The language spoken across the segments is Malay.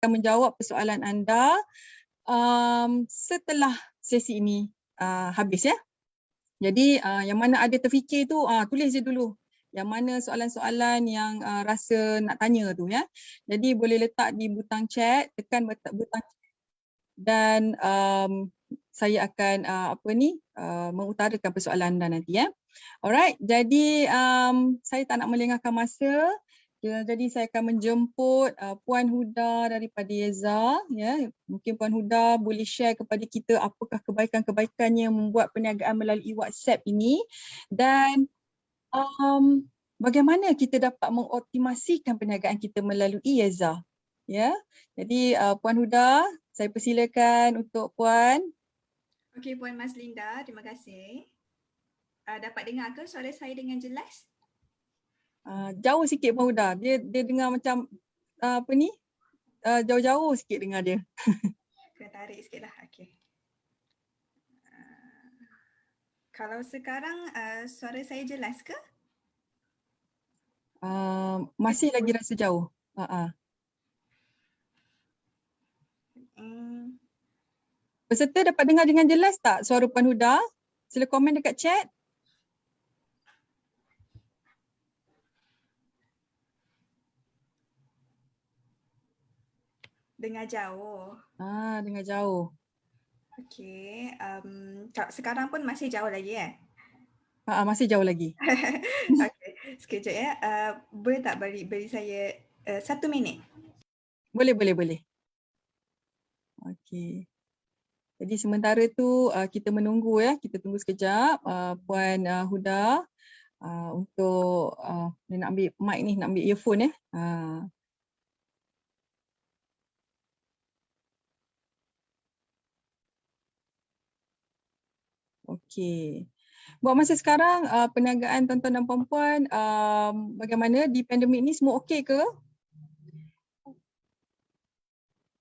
akan menjawab persoalan anda setelah sesi ini habis ya. Jadi yang mana ada terfikir tu tulis je dulu. Yang mana soalan-soalan yang rasa nak tanya tu ya. Jadi boleh letak di butang chat, tekan butang chat dan saya akan mengutarakan persoalan anda nanti ya. Alright, jadi saya tak nak melengahkan masa. Jadi saya akan menjemput Puan Huda daripada Yeza ya. Mungkin Puan Huda boleh share kepada kita apakah kebaikan-kebaikannya membuat perniagaan melalui WhatsApp ini dan bagaimana kita dapat mengoptimasikan perniagaan kita melalui Yeza. Ya. Jadi Puan Huda, saya persilakan untuk Puan. Okey, Puan Maslinda, terima kasih. Dapat dengar ke suara saya dengan jelas? Jauh sikit Puan Huda. Dia dengar macam jauh-jauh sikit dengar dia. Kena tarik sikit lah. Okey. Kalau sekarang suara saya jelas ke? Masih lagi rasa jauh. Peserta dapat dengar dengan jelas tak suara Puan Huda? Sila komen dekat chat. Dengar jauh. Dengar jauh. Okey, sekarang pun masih jauh lagi Masih jauh lagi. Okey, sekejap ya. Boleh tak beri saya 1 minit? Boleh. Okey. Jadi sementara tu kita menunggu ya. Kita tunggu sekejap Puan Huda untuk dia nak ambil mic ni, nak ambil earphone ya. Okey. Buat masa sekarang perniagaan tuan-tuan dan puan-puan bagaimana di pandemik ni, semua okey ke?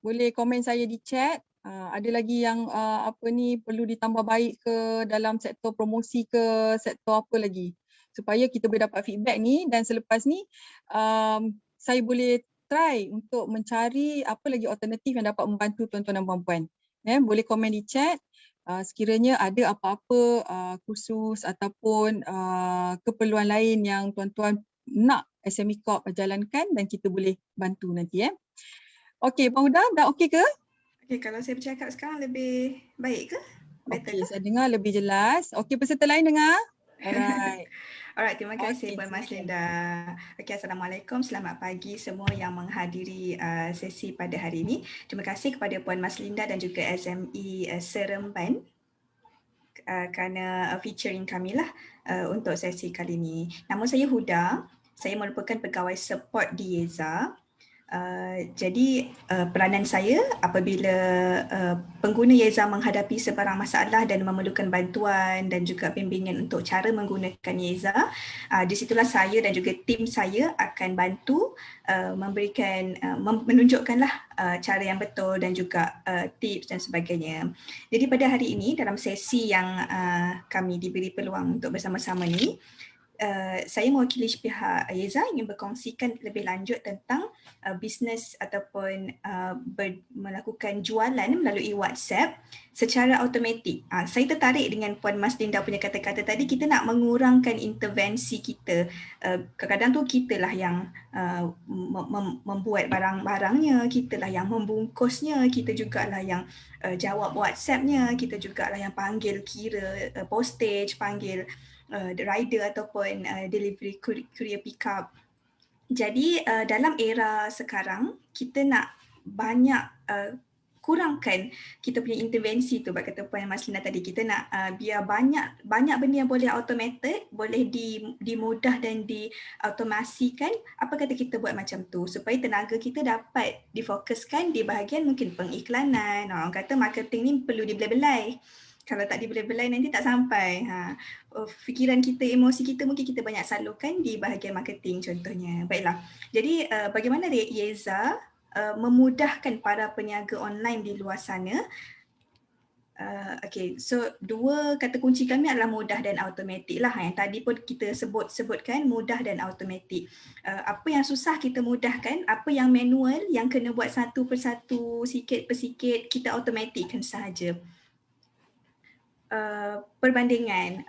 Boleh komen saya di chat. Ada lagi yang perlu ditambah baik ke dalam sektor promosi ke sektor apa lagi supaya kita boleh dapat feedback ni dan selepas ni saya boleh try untuk mencari apa lagi alternatif yang dapat membantu tuan-tuan dan puan-puan. Boleh komen di chat sekiranya ada apa-apa khusus ataupun keperluan lain yang tuan-tuan nak SME Corp jalankan dan kita boleh bantu nanti Okey, Puan Huda, dah okey ke? Okey, kalau saya bercakap sekarang lebih baik ke? Okey, saya dengar lebih jelas. Okey, peserta lain dengar? Alright. Alright, terima kasih Puan Silakan. Maslinda. Okey, Assalamualaikum. Selamat pagi semua yang menghadiri sesi pada hari ini. Terima kasih kepada Puan Maslinda dan juga SME Seremban kerana featuring kami lah untuk sesi kali ini. Nama saya Huda. Saya merupakan pegawai support di Yeza. Jadi peranan saya apabila pengguna Yeza menghadapi sebarang masalah dan memerlukan bantuan dan juga bimbingan untuk cara menggunakan Yeza, di situlah saya dan juga tim saya akan bantu memberikan menunjukkanlah cara yang betul dan juga tips dan sebagainya. Jadi pada hari ini dalam sesi yang kami diberi peluang untuk bersama-sama ni, saya mewakili pihak Yeza ingin berkongsikan lebih lanjut tentang bisnes ataupun melakukan jualan melalui WhatsApp secara automatik. Saya tertarik dengan Puan Maslinda punya kata-kata tadi, kita nak mengurangkan intervensi kita. Kadang-kadang tu kitalah yang membuat barang-barangnya, kitalah yang membungkusnya, kita jugalah yang jawab WhatsAppnya, kita jugalah yang panggil kira postage, panggil rider ataupun delivery courier pick up. Jadi dalam era sekarang kita nak banyak kurangkan kita punya intervensi tu, kata Puan Maslinda tadi, kita nak biar banyak benda yang boleh automated, boleh dimudah dan diautomasikan. Apa kata kita buat macam tu supaya tenaga kita dapat difokuskan di bahagian mungkin pengiklanan. Orang kata marketing ni perlu dibelai-belai. Kalau tak dibelai-belai nanti tak sampai. Fikiran kita, emosi kita mungkin kita banyak salurkan di bahagian marketing contohnya. Baiklah. Jadi bagaimana Yeza memudahkan para peniaga online di luar sana Okay, so dua kata kunci kami adalah mudah dan automatik lah. Yang tadi pun kita sebutkan mudah dan automatik. Apa yang susah kita mudahkan, apa yang manual yang kena buat satu persatu, sikit per sikit, kita automatikkan sahaja. Perbandingan,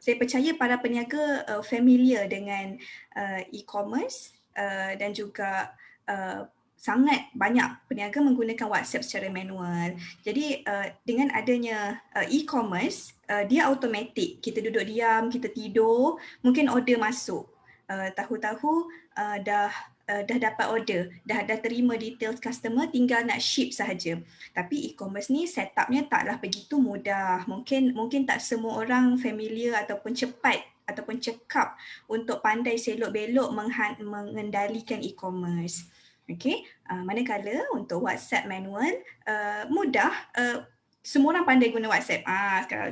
saya percaya para peniaga familiar dengan e-commerce dan juga sangat banyak peniaga menggunakan WhatsApp secara manual. Jadi dengan adanya e-commerce, dia automatik. Kita duduk diam, kita tidur, mungkin order masuk. Tahu-tahu dah dapat order, dah terima details customer, tinggal nak ship sahaja. Tapi e-commerce ni setupnya taklah begitu mudah. Mungkin tak semua orang familiar ataupun cepat ataupun cekap untuk pandai selok-belok mengendalikan e-commerce. Okay, manakala untuk WhatsApp manual mudah, semua orang pandai guna WhatsApp.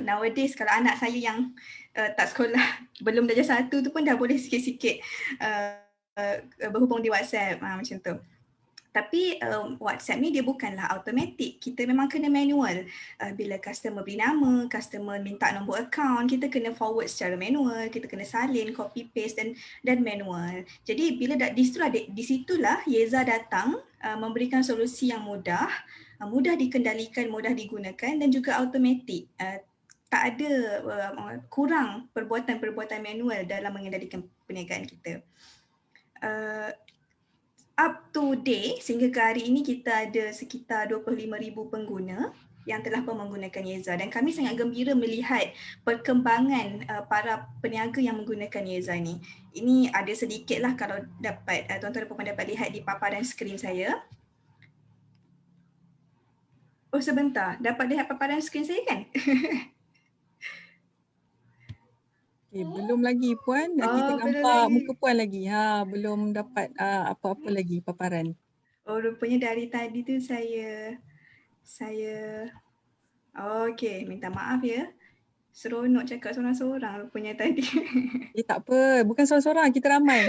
Nowadays kalau anak saya yang tak sekolah, belum darjah 1 tu pun dah boleh sikit-sikit berhubung di WhatsApp macam tu. Tapi WhatsApp ni dia bukanlah automatik. Kita memang kena manual. Bila customer beri nama, customer minta nombor account, kita kena forward secara manual, kita kena salin, copy paste dan manual. Jadi bila di situlah Yeza datang memberikan solusi yang mudah dikendalikan, mudah digunakan dan juga automatik. Tak ada kurang perbuatan-perbuatan manual dalam mengendalikan perniagaan kita. Up to date, sehingga ke hari ini kita ada sekitar 25,000 pengguna yang telah pun menggunakan Yeza dan kami sangat gembira melihat perkembangan para peniaga yang menggunakan Yeza ni. Ini ada sedikitlah kalau dapat tuan-tuan dan puan dapat lihat di paparan skrin saya. Oh sebentar, dapat lihat paparan skrin saya kan? Okay, belum lagi Puan. Kita nampak muka Puan lagi. Belum dapat apa-apa lagi paparan. Oh rupanya dari tadi tu saya okey, minta maaf ya. Seronok cakap seorang-seorang rupanya tadi. Tak apa, bukan seorang-seorang, kita ramai.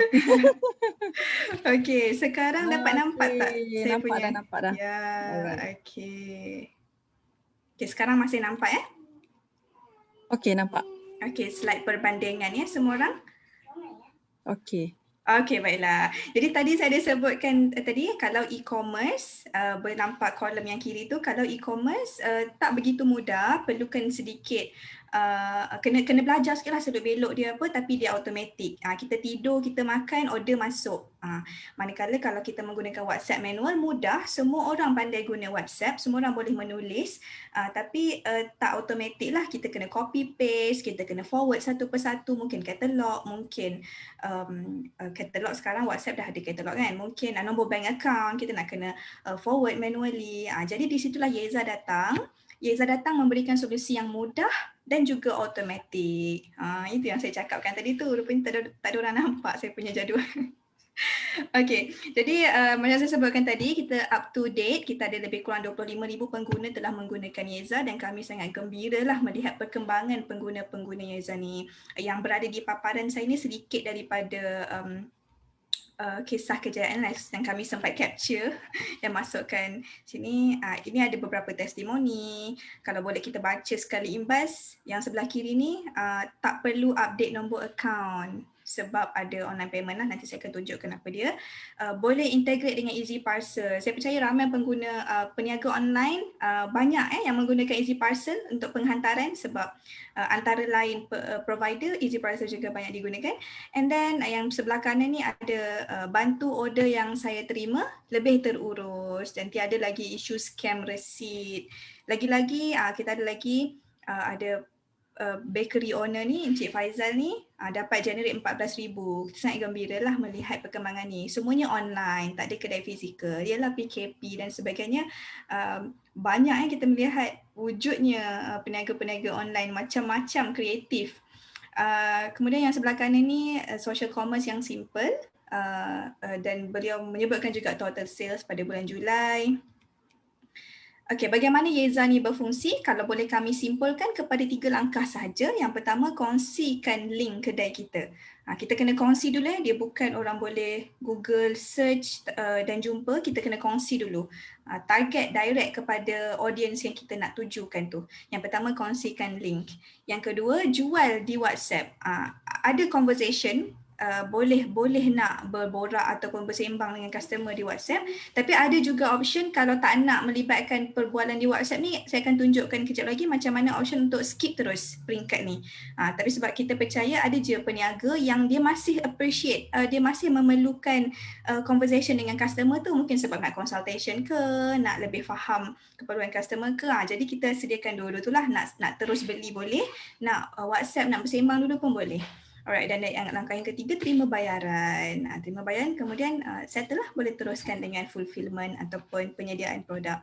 Okey, sekarang dapat nampak tak saya nampak punya? Nampak dah. Ya, Alright. okey. Okey, sekarang masih nampak ya? Okey, nampak. Okey, slide perbandingan ya semua orang. Okey. Okey, baiklah. Jadi tadi saya ada sebutkan tadi kalau e-commerce, boleh nampak kolom yang kiri tu, kalau e-commerce tak begitu mudah, perlukan sedikit kena belajar sikitlah selok belok dia apa, tapi dia automatik. Kita tidur, kita makan, order masuk. Manakala kalau kita menggunakan WhatsApp manual, mudah, semua orang pandai guna WhatsApp, semua orang boleh menulis, tapi tak automatik lah. Kita kena copy paste, kita kena forward satu persatu, mungkin katalog, mungkin katalog sekarang WhatsApp dah ada katalog kan, mungkin nombor bank account kita nak kena forward manually. Jadi di situlah Yeza datang memberikan solusi yang mudah dan juga automatik. Itu yang saya cakapkan tadi tu, rupanya tak ada orang nampak saya punya jadual. Okey, jadi macam saya sebutkan tadi, kita up to date, kita ada lebih kurang 25,000 pengguna telah menggunakan Yeza dan kami sangat gembira lah melihat perkembangan pengguna-pengguna Yeza ni. Yang berada di paparan saya ni sedikit daripada kisah kejayaan yang kami sempat capture dan masukkan sini. Ini ada beberapa testimoni. Kalau boleh kita baca sekali imbas. Yang sebelah kiri ni tak perlu update nombor account sebab ada online payment lah, nanti saya akan tunjukkan apa dia. Boleh integrate dengan Easy Parcel. Saya percaya ramai pengguna peniaga online banyak yang menggunakan Easy Parcel untuk penghantaran sebab antara lain provider, Easy Parcel juga banyak digunakan. And then yang sebelah kanan ni ada bantu order yang saya terima lebih terurus dan tiada lagi isu scam receipt. Lagi-lagi kita ada lagi ada bakery owner ni, Encik Faizal ni dapat generate 14,000. Kita sangat gembira lah melihat perkembangan ni. Semuanya online, tak ada kedai fizikal. Ialah PKP dan sebagainya. Banyak kita melihat wujudnya peniaga-peniaga online macam-macam kreatif. Kemudian yang sebelah kanan ni social commerce yang simple dan beliau menyebutkan juga total sales pada bulan Julai. Okey, bagaimana Yeza ni berfungsi? Kalau boleh kami simpulkan kepada 3 langkah sahaja. Yang pertama, kongsikan link kedai kita. Kita kena kongsi dulu dia bukan orang boleh Google search dan jumpa, kita kena kongsi dulu. Target direct kepada audience yang kita nak tujukan tu. Yang pertama, kongsikan link. Yang kedua, jual di WhatsApp. Ada conversation, boleh nak berborak ataupun bersembang dengan customer di WhatsApp, tapi ada juga option kalau tak nak melibatkan perbualan di WhatsApp ni, saya akan tunjukkan kejap lagi macam mana option untuk skip terus peringkat ni. Tapi sebab kita percaya ada je peniaga yang dia masih appreciate, dia masih memerlukan conversation dengan customer tu, mungkin sebab nak consultation ke, nak lebih faham keperluan customer ke. Jadi kita sediakan dua-dua tu lah, nak terus beli boleh, nak WhatsApp, nak bersembang dulu pun boleh. Alright, dan langkah yang ketiga, terima bayaran. Terima bayaran, kemudian settle lah, boleh teruskan dengan fulfillment ataupun penyediaan produk.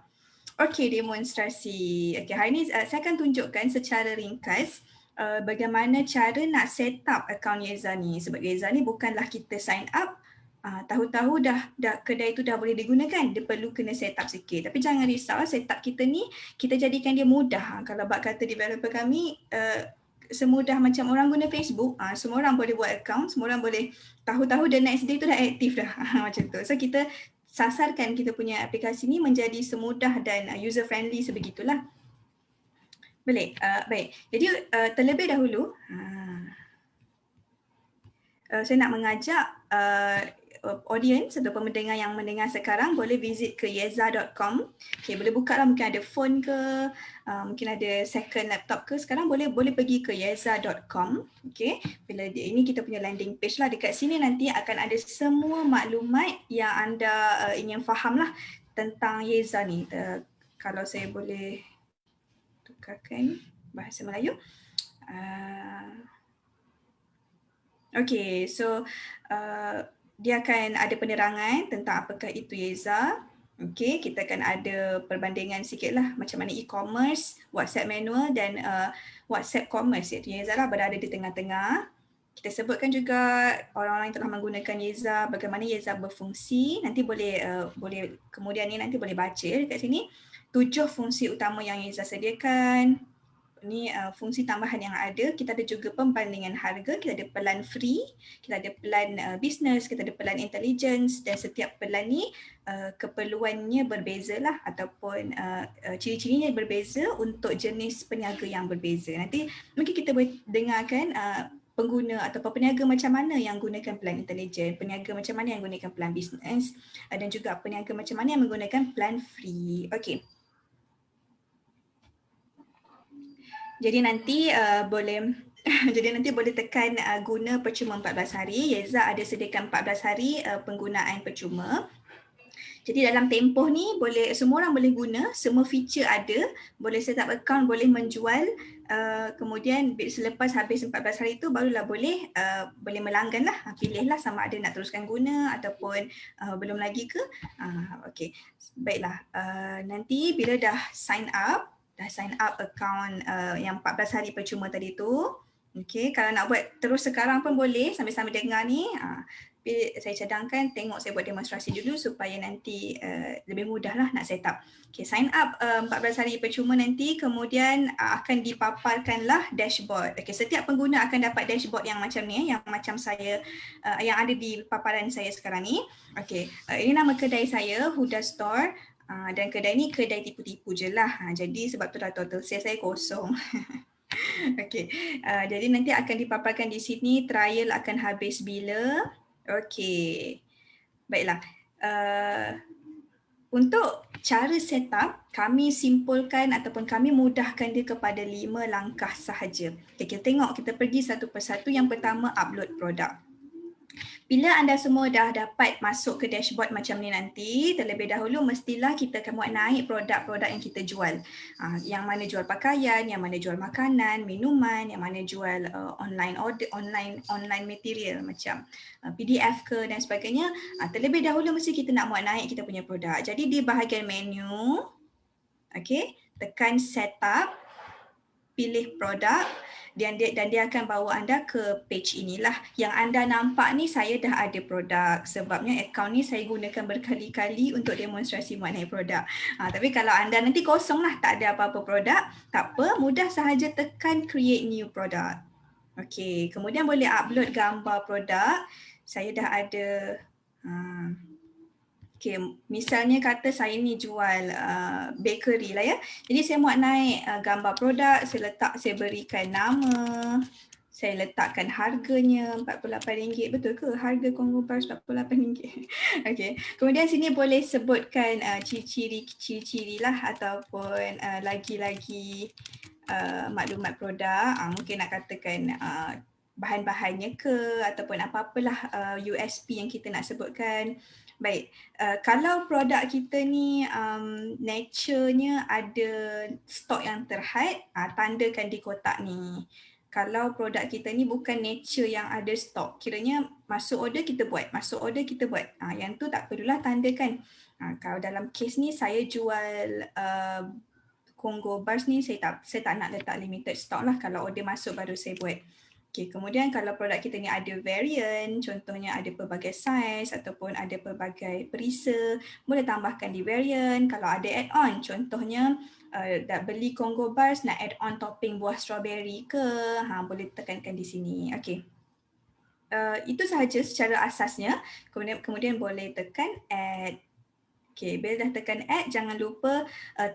Okey, demonstrasi. Okey, hari ini saya akan tunjukkan secara ringkas bagaimana cara nak set up akaun Yeza ni. Sebab Yeza ni bukanlah kita sign up, tahu-tahu dah kedai tu dah boleh digunakan. Dia perlu kena set up sikit. Tapi jangan risau, set up kita ni, kita jadikan dia mudah. Kalau bab kata developer kami, semudah macam orang guna Facebook, semua orang boleh buat account, semua orang boleh tahu-tahu the next day tu dah aktif dah. Macam tu. So kita sasarkan kita punya aplikasi ni menjadi semudah dan user friendly sebegitulah. Boleh? Baik. Jadi terlebih dahulu, saya nak mengajak audience atau pendengar yang mendengar sekarang boleh visit ke yeza.com. Okay, boleh buka lah, mungkin ada phone ke, mungkin ada second laptop ke, sekarang boleh pergi ke yeza.com. Okay, bila ini kita punya landing page lah, dekat sini nanti akan ada semua maklumat yang anda ingin faham lah tentang Yeza ni. Kalau saya boleh tukarkan bahasa Melayu. Okay, so dia akan ada penerangan tentang apakah itu Yeza. Okay, kita akan ada perbandingan sikit lah macam mana e-commerce, WhatsApp manual dan WhatsApp commerce, iaitu Yeza lah berada di tengah-tengah. Kita sebutkan juga orang-orang yang telah menggunakan Yeza, bagaimana Yeza berfungsi. Nanti boleh kemudian ni nanti boleh baca dekat sini 7 fungsi utama yang Yeza sediakan. Ni fungsi tambahan yang ada. Kita ada juga pembandingan harga, kita ada pelan free, kita ada pelan business, kita ada pelan intelligence, dan setiap pelan ni keperluannya berbeza lah ataupun ciri-cirinya berbeza untuk jenis peniaga yang berbeza. Nanti mungkin kita boleh dengarkan pengguna atau peniaga macam mana yang gunakan pelan intelligent, peniaga macam mana yang gunakan pelan business, dan juga peniaga macam mana yang menggunakan pelan free. Okey. Jadi nanti boleh tekan guna percuma 14 hari. Yeza ada sediakan 14 hari penggunaan percuma. Jadi dalam tempoh ni semua orang boleh guna, semua feature ada, boleh set up account, boleh menjual. Kemudian selepas habis 14 hari tu barulah boleh melanggan lah, pilihlah sama ada nak teruskan guna ataupun belum lagi ke. Okey, baiklah. Nanti bila dah sign up account yang 14 hari percuma tadi tu. Okay, kalau nak buat terus sekarang pun boleh sambil-sambil dengar ni. Tapi saya cadangkan tengok saya buat demonstrasi dulu supaya nanti lebih mudah lah nak set up. Okay, sign up 14 hari percuma nanti, kemudian akan dipaparkanlah dashboard. Okay, setiap pengguna akan dapat dashboard yang macam ni, yang macam saya, yang ada di paparan saya sekarang ni. Okay, ini nama kedai saya, Huda Store. Dan kedai ni kedai tipu-tipu je lah. Jadi sebab tu dah total sales saya kosong. Okey, jadi nanti akan dipaparkan di sini trial akan habis bila. Okey, baiklah. Untuk cara setup, kami simpulkan ataupun kami mudahkan dia kepada 5 langkah sahaja. Okay, kita tengok, kita pergi satu persatu. Yang pertama, upload produk. Bila anda semua dah dapat masuk ke dashboard macam ni nanti, terlebih dahulu mestilah kita akan buat naik produk-produk yang kita jual. Yang mana jual pakaian, yang mana jual makanan, minuman, yang mana jual online order, online material macam PDF ke dan sebagainya. Terlebih dahulu mesti kita nak buat naik kita punya produk. Jadi di bahagian menu, okay, tekan setup. pilih produk dan dia akan bawa anda ke page inilah. Yang anda nampak ni saya dah ada produk, sebabnya akaun ni saya gunakan berkali-kali untuk demonstrasi mengenai produk. Tapi kalau anda nanti kosong lah, tak ada apa-apa produk, tak apa, mudah sahaja tekan create new product. Okey, kemudian boleh upload gambar produk. Saya dah ada okay, misalnya kata saya ni jual bakery lah ya. Jadi saya mau naik gambar produk, saya berikan nama, saya letakkan harganya RM48. Betul ke harga Congo Bars RM48? Okay. Kemudian sini boleh sebutkan ciri-ciri lah ataupun lagi-lagi maklumat produk. Mungkin nak katakan bahan-bahannya ke ataupun apa-apalah USP yang kita nak sebutkan. Baik, kalau produk kita ni nature-nya ada stok yang terhad, tandakan di kotak ni. Kalau produk kita ni bukan nature yang ada stok, kiranya masuk order kita buat, masuk order kita buat. Yang tu tak perlulah tandakan. Kalau dalam kes ni saya jual Congo Bars ni, saya tak nak letak limited stock lah, kalau order masuk baru saya buat. Okay, kemudian kalau produk kita ni ada variant, contohnya ada pelbagai size ataupun ada pelbagai perisa, boleh tambahkan di variant. Kalau ada add-on, contohnya dah beli Congo Bars nak add-on topping buah strawberry ke, boleh tekankan di sini. Okay. Itu sahaja secara asasnya. Kemudian boleh tekan add. Okay, bila dah tekan add, jangan lupa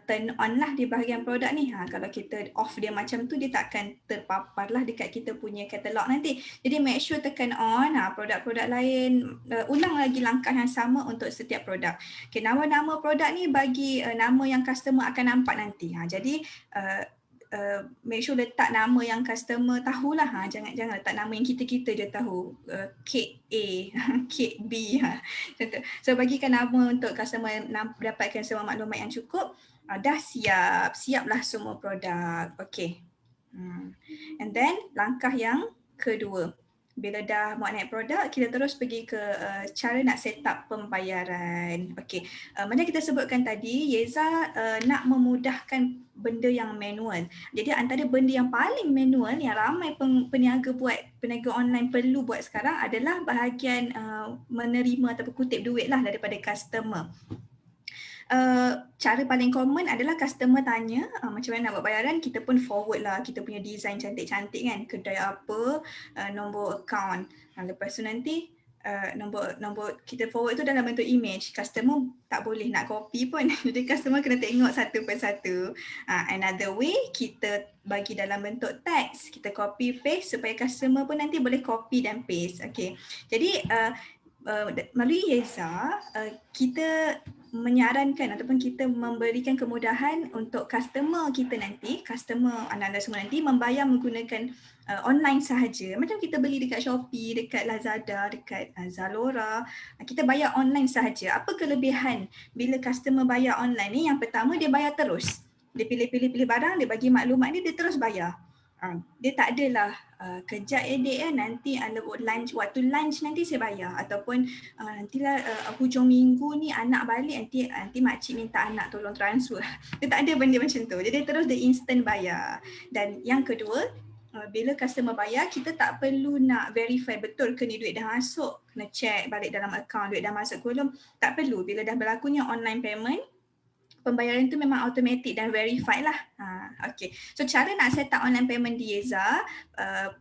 turn on lah di bahagian produk ni. Kalau kita off dia macam tu, dia takkan terpapar lah dekat kita punya katalog nanti. Jadi make sure tekan on, produk-produk lain, ulang lagi langkah yang sama untuk setiap produk. Okay, nama-nama produk ni bagi nama yang customer akan nampak nanti. Jadi make sure letak nama yang customer tahulah. Jangan letak nama yang kita je tahu. Kek A, kek B. So bagikan nama untuk customer dapatkan semua maklumat yang cukup. Dah siaplah semua produk. Okay. And then langkah yang kedua. Bila dah mau naik produk, kita terus pergi ke cara nak set up pembayaran. Okay, macam kita sebutkan tadi, Yeza nak memudahkan benda yang manual. Jadi antara benda yang paling manual yang ramai peniaga online perlu buat sekarang adalah bahagian menerima atau kutip duit lah daripada customer. Cara paling common adalah customer tanya macam mana nak buat bayaran, kita pun forward lah kita punya design cantik-cantik kan, kedai apa, nombor account. Lepas tu nanti nombor kita forward tu dalam bentuk image, customer tak boleh nak copy pun. Jadi customer kena tengok satu persatu. Another way, kita bagi dalam bentuk teks, kita copy paste supaya customer pun nanti boleh copy dan paste. Okay. Jadi melalui Yeza, kita menyarankan ataupun kita memberikan kemudahan untuk customer kita nanti, customer anda semua nanti membayar menggunakan online sahaja. Macam kita beli dekat Shopee, dekat Lazada, dekat Zalora, kita bayar online sahaja. Apa kelebihan bila customer bayar online ni? Yang pertama, dia bayar terus. Dia pilih barang, dia bagi maklumat dia terus bayar. Dia tak adalah kejap dek nanti waktu lunch nanti saya bayar, ataupun nantilah hujung minggu ni anak balik nanti makcik minta anak tolong transfer. Dia tak ada benda macam tu. Jadi terus dia instant bayar. Dan yang kedua, bila customer bayar, kita tak perlu nak verify betul ke ni duit dah masuk, kena check balik dalam account duit dah masuk ke belum. Tak perlu. Bila dah berlakunya online payment, pembayaran itu memang automatic dan verified lah. Okay. So cara nak set up online payment di Yeza,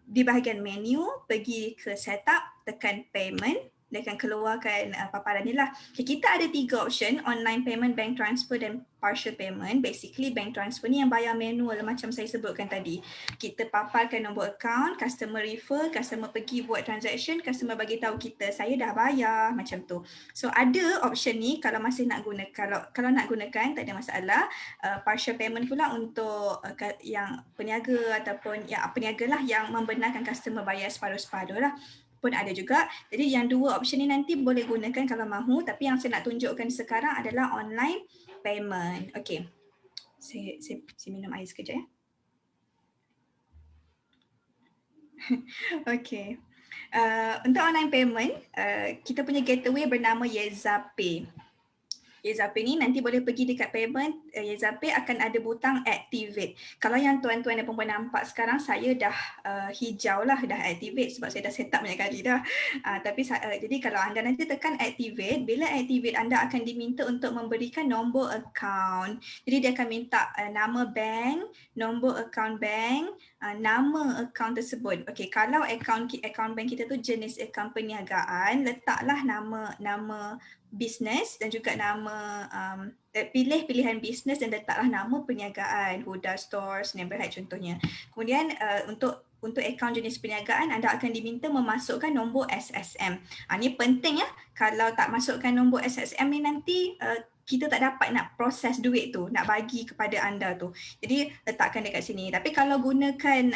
di bahagian menu, pergi ke setup, tekan payment, dia akan keluarkan paparan ni lah. Okay, kita ada 3 option, online payment, bank transfer dan partial payment. Basically bank transfer ni yang bayar manual macam saya sebutkan tadi. Kita paparkan nombor account, customer refer, customer pergi buat transaction, customer bagi tahu kita saya dah bayar, macam tu. So ada option ni kalau masih nak guna, kalau nak gunakan tak ada masalah. Partial payment pula untuk yang peniaga ataupun peniaga lah yang membenarkan customer bayar separuh-separuh lah, pun ada juga. Jadi yang 2 option ni nanti boleh gunakan kalau mahu, tapi yang saya nak tunjukkan sekarang adalah online payment. Okay, saya minum air sekejap ya. Okay, untuk online payment, kita punya gateway bernama Yeza Pay. Yezape ni nanti boleh pergi dekat payment, Yezape akan ada butang activate. Kalau yang tuan-tuan dan puan nampak sekarang, saya dah hijau lah, dah activate sebab saya dah set up banyak kali dah. Jadi kalau anda nanti tekan activate, bila activate anda akan diminta untuk memberikan nombor account. Jadi dia akan minta nama bank, nombor account bank, nama account tersebut. Okey, kalau account bank kita tu jenis account perniagaan, letaklah nama bisnes dan juga nama pilih pilihan bisnes dan letaklah nama perniagaan, Huda Stores, Neighborhood contohnya. Kemudian untuk akaun jenis perniagaan anda akan diminta memasukkan nombor SSM. Ini penting ya, kalau tak masukkan nombor SSM ni nanti kita tak dapat nak proses duit tu, nak bagi kepada anda tu. Jadi letakkan dekat sini. Tapi kalau gunakan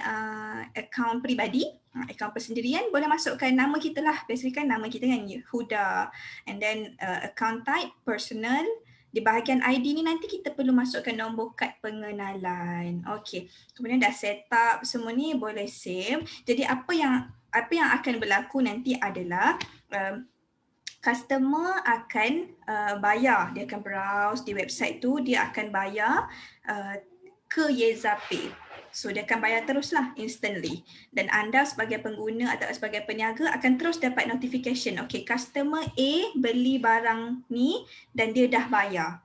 akaun peribadi, akaun persendirian, boleh masukkan nama kita lah. Biasanya kan nama kita kan Huda, and then account type personal. Di bahagian ID ni nanti kita perlu masukkan nombor kad pengenalan. Okey, kemudian dah set up semua ni, boleh save. Jadi apa yang akan berlaku nanti adalah customer akan bayar, dia akan browse di website tu, dia akan bayar ke Yezape. So dia akan bayar teruslah instantly, dan anda sebagai pengguna atau sebagai peniaga akan terus dapat notification. Okay, customer A beli barang ni dan dia dah bayar.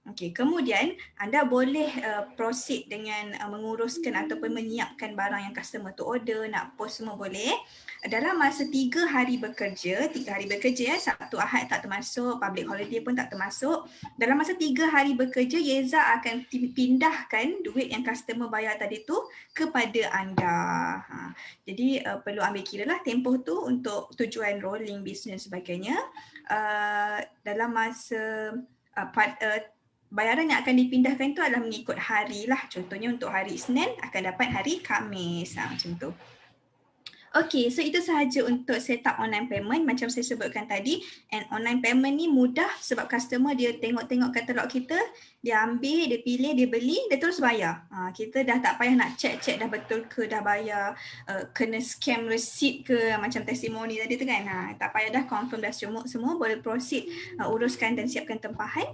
Okay, kemudian anda boleh proceed dengan menguruskan ataupun menyiapkan barang yang customer tu order, nak post semua boleh. Dalam masa 3 hari bekerja, 3 hari bekerja Sabtu Ahad tak termasuk, public holiday pun tak termasuk. Dalam masa 3 hari bekerja, Yeza akan pindahkan duit yang customer bayar tadi tu kepada anda. Jadi perlu ambil kira lah tempoh tu untuk tujuan rolling business sebagainya. Dalam masa bayaran yang akan dipindahkan tu adalah mengikut hari lah. Contohnya untuk hari Isnin akan dapat hari Khamis, macam tu. Okay, so itu sahaja untuk setup online payment macam saya sebutkan tadi. And online payment ni mudah sebab customer dia tengok-tengok katalog kita, dia ambil, dia pilih, dia beli, dia terus bayar. Kita dah tak payah nak check dah betul ke dah bayar, kena scam receipt ke macam testimoni tadi tu kan. Tak payah dah, confirm dah semua boleh proceed, uruskan dan siapkan tempahan.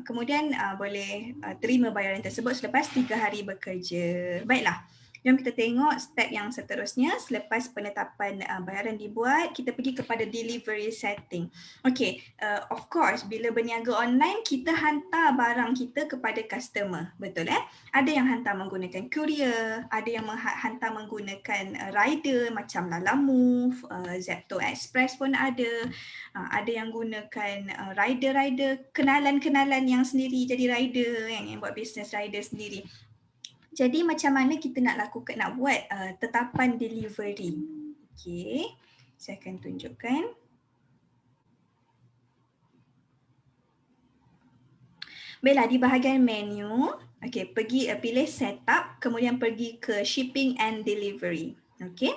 Kemudian boleh terima bayaran tersebut selepas 3 hari bekerja. Baiklah. Jom kita tengok step yang seterusnya. Selepas penetapan bayaran dibuat, kita pergi kepada delivery setting. Okay, of course bila berniaga online, kita hantar barang kita kepada customer. Betul Ada yang hantar menggunakan courier, ada yang hantar menggunakan rider macam Lalamove, Zepto Express pun ada. Ada yang gunakan rider-rider, kenalan-kenalan yang sendiri jadi rider, yang buat business rider sendiri. Jadi macam mana kita nak buat tetapan delivery. Okey, saya akan tunjukkan. Baiklah, di bahagian menu, okey, pilih setup, kemudian pergi ke shipping and delivery. Okey.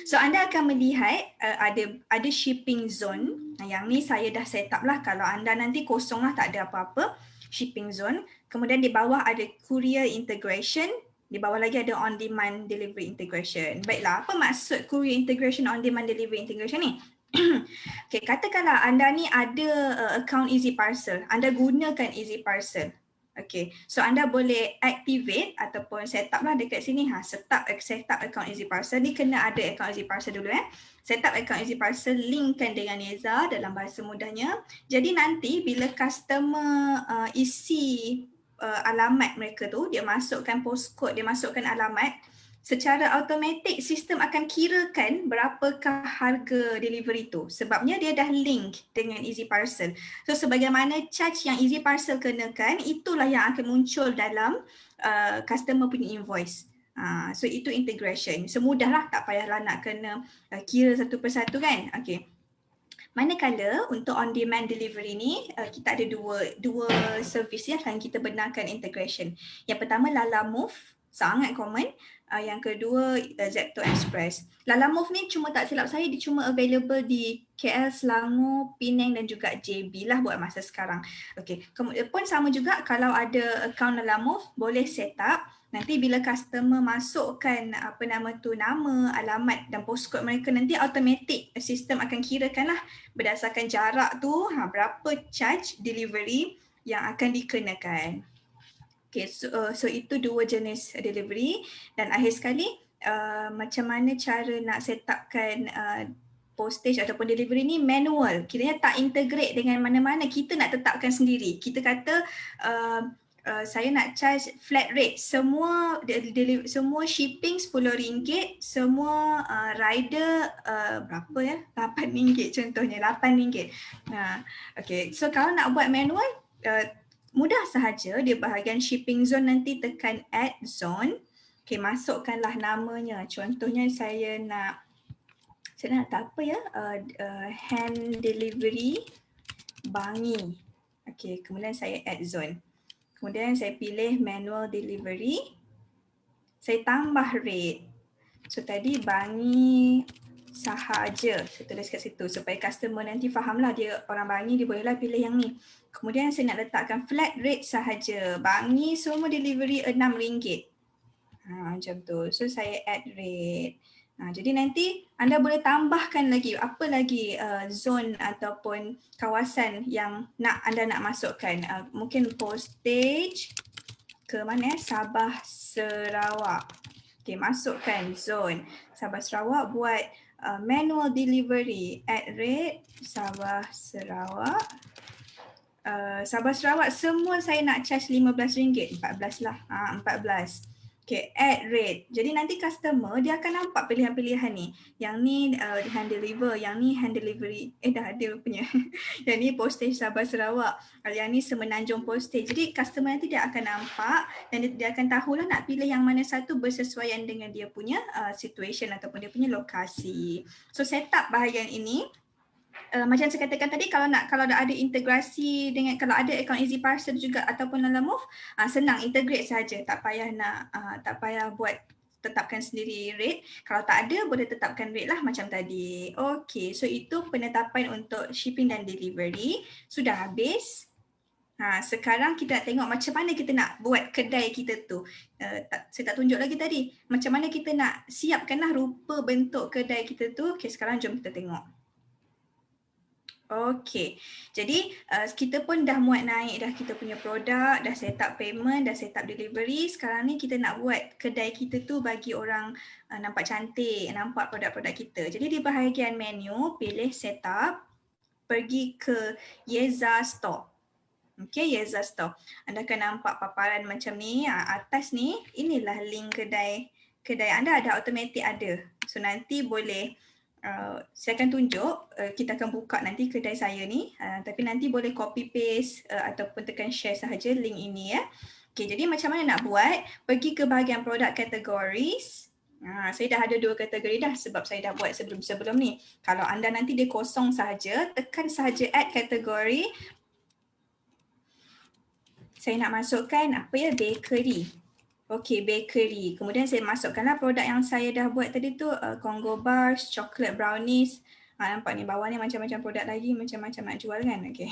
So anda akan melihat ada shipping zone. Yang ni saya dah set up lah. Kalau anda nanti kosong lah, tak ada apa-apa. Shipping zone. Kemudian di bawah ada courier integration. Di bawah lagi ada on demand delivery integration. Baiklah, apa maksud courier integration, on demand delivery integration ni? Okay, katakanlah anda ni ada account Easy Parcel. Anda gunakan Easy Parcel. Okay, so anda boleh activate ataupun set up lah dekat sini. Set up account Easy Parcel ni, kena ada account Easy Parcel dulu Set up account Easy Parcel, linkkan dengan Yeza dalam bahasa mudahnya. Jadi nanti bila customer isi alamat mereka tu, dia masukkan postcode, dia masukkan alamat, secara automatik sistem akan kirakan berapakah harga delivery tu, sebabnya dia dah link dengan Easy Parcel. So sebagaimana charge yang Easy Parcel kenakan, itulah yang akan muncul dalam customer punya invoice. So itu integration. Semudahlah, tak payahlah nak kena kira satu persatu kan. Okay. Manakala untuk on demand delivery ni, kita ada dua servis yang kita benarkan integration. Yang pertama Lalamove, sangat common. Yang kedua Zepto Express. Lalamove ni cuma tak silap saya dia cuma available di KL, Selangor, Penang dan juga JB lah buat masa sekarang. Okey, kemudian pun sama juga kalau ada akaun Lalamove boleh set up. Nanti bila customer masukkan nama, alamat dan postcode mereka, nanti automatic sistem akan kirakan lah berdasarkan jarak tu berapa charge delivery yang akan dikenakan. Okay, so itu dua jenis delivery. Dan akhir sekali, macam mana cara nak set upkan postage ataupun delivery ni manual. Kiranya tak integrate dengan mana-mana, kita nak tetapkan sendiri. Kita kata saya nak charge flat rate, semua shipping RM10, semua rider berapa ya? RM8 contohnya, RM8. Okay, so kalau nak buat manual, mudah sahaja di bahagian shipping zone nanti tekan add zone. Okay, masukkanlah namanya. Contohnya saya nak tak apa ya, hand delivery Bangi. Okay, kemudian saya add zone. Kemudian saya pilih manual delivery. Saya tambah rate. So tadi Bangi sahaja. Saya tulis kat situ supaya customer nanti fahamlah dia orang Bangi, dia bolehlah pilih yang ni. Kemudian saya nak letakkan flat rate sahaja. Bangi semua delivery RM6. Macam tu. So saya add rate. Jadi nanti anda boleh tambahkan lagi apa lagi zone ataupun kawasan yang anda nak masukkan. Mungkin postage ke mana Sabah Sarawak. Okay, masukkan zone Sabah Sarawak, buat manual delivery, add rate Sabah Sarawak. Sabah Sarawak semua saya nak charge RM15, 14 lah, 14. Okay, add rate. Jadi nanti customer dia akan nampak pilihan-pilihan ni. Yang ni hand deliver, yang ni hand delivery. Dah ada punya. Yang ni postage Sabah Sarawak. Yang ni Semenanjung postage. Jadi customer nanti dia akan nampak dan dia akan tahulah nak pilih yang mana satu bersesuaian dengan dia punya situation ataupun dia punya lokasi. So setup bahagian ini. Macam saya katakan tadi, kalau ada integrasi dengan, kalau ada akaun Easy Parcel juga ataupun Lalamove, senang integrate saja, tak payah buat tetapkan sendiri rate. Kalau tak ada, boleh tetapkan rate lah macam tadi. Okey, so itu penetapan untuk shipping dan delivery sudah habis. Sekarang kita nak tengok macam mana kita nak buat kedai kita tu. Saya tak tunjuk lagi tadi. Macam mana kita nak siapkanlah rupa bentuk kedai kita tu. Okey, sekarang jom kita tengok. Okey, jadi kita pun dah muat naik dah kita punya produk, dah set up payment, dah set up delivery. Sekarang ni kita nak buat kedai kita tu bagi orang nampak cantik, nampak produk-produk kita. Jadi di bahagian menu, pilih setup, pergi ke Yeza Store. Okey, Yeza Store. Anda akan nampak paparan macam ni, atas ni, inilah link kedai anda ada automatic ada. So nanti boleh saya akan tunjuk, kita akan buka nanti kedai saya ni, tapi nanti boleh copy paste ataupun tekan share sahaja link ini ya. Okay, jadi macam mana nak buat? Pergi ke bahagian product categories. Saya dah ada 2 kategori dah sebab saya dah buat sebelum ni. Kalau anda nanti dia kosong sahaja, tekan sahaja add category. Saya nak masukkan apa ya, bakery. Okey, bakery. Kemudian saya masukkanlah produk yang saya dah buat tadi tu, Congo bars, chocolate brownies. Nampak ni bawah ni macam-macam produk lagi, macam-macam nak jual kan. Okey.